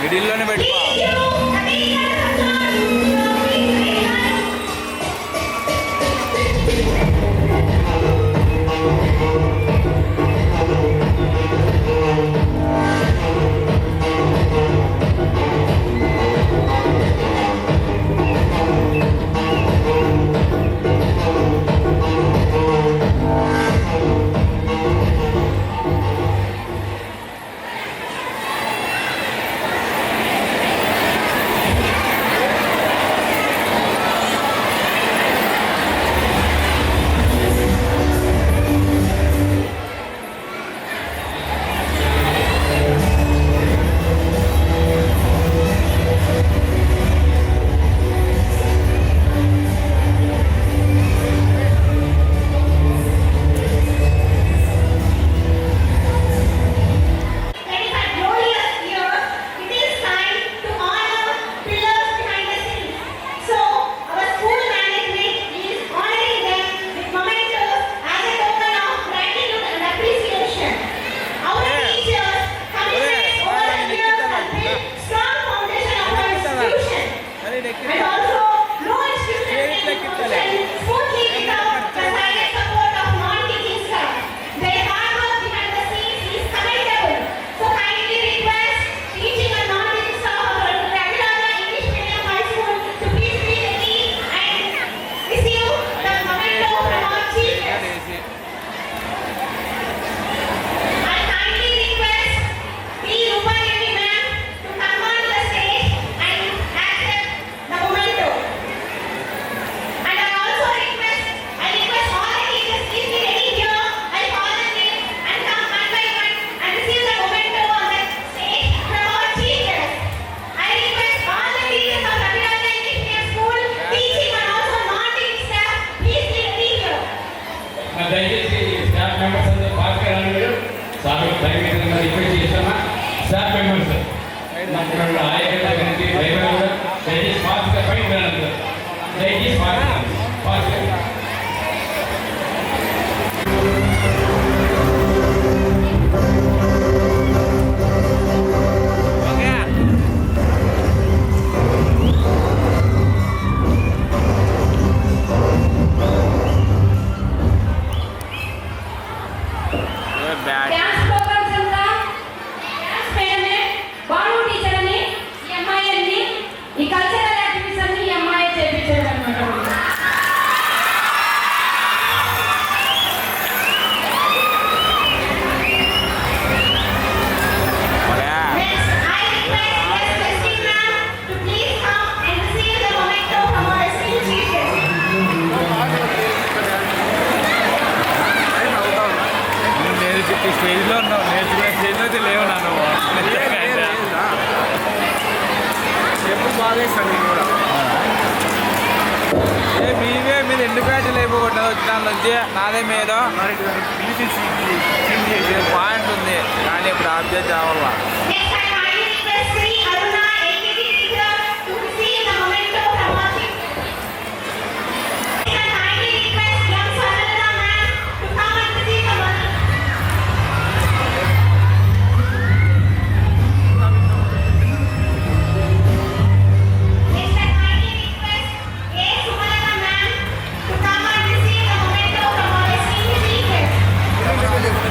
మిడిల్లోనే పెట్టుకో. And also, no institution smoothly without the silent support of non-teaching staff. Their hard work behind the scenes is commendable. So kindly request teaching and non-teaching staff of Raviraj English Medium High School to please be ready and receive the memento from our chief guest. I kindly request P. Rupayani ma'am to come on the stage and accept the memento. And I also request all the teachers please be ready here. I'll call the name and come one by one and receive the memento on the stage from our chief guest. I request all the teachers of Raviraj English Medium School, teaching and also non-teaching staff, please be ready here. దయచేసి staff members అందరూ pass కావాలని మీరు sir దయచేసి request చేస్తామా staff members మన ఆయకట్ట గురించి driver కూడా దయచేసి పాస్గా బయట వెళ్ళాలి దయచేసి పాస్ బ్యాడ్. డాన్స్ ప్రోగ్రామ్స్ అంతా డాన్స్ మేడమే బాను టీచర్ అని ఈ అమ్మాయి అని ఈ కల్చరల్ యాక్టివిటీస్ అన్ని ఈ అమ్మాయి చేయించారు అన్నమాట. Next, I request Miss Christina to please come and receive the memento from our esteemed chief guest. నువ్వు నేర్చుకునే స్టేజ్లో ఉన్నావు, నేర్చుకునే స్టేజ్లో అయితే లేవు నా నువ్వు. ఎప్పుడు బాగా వేస్తాను నేను కూడా. మీవే మీరు ఎన్ని బ్యాచ్లు అయిపోగొట్టినది వచ్చిన దాని నుంచి నాదే మీద పాయింట్ ఉంది కానీ ఇప్పుడు ఆబ్జెక్ట్ కావాలా. Next, I kindly request Sri Aruna, AKG teacher, to receive the memento from our chief guest. Next, I kindly request young Saralata ma'am to come and receive the memento. Next, I kindly request A. Sumalata ma'am to come and receive the memento from our esteemed chief guest.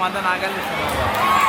మంద నాకెళ్ళి ఇస్తున్నారు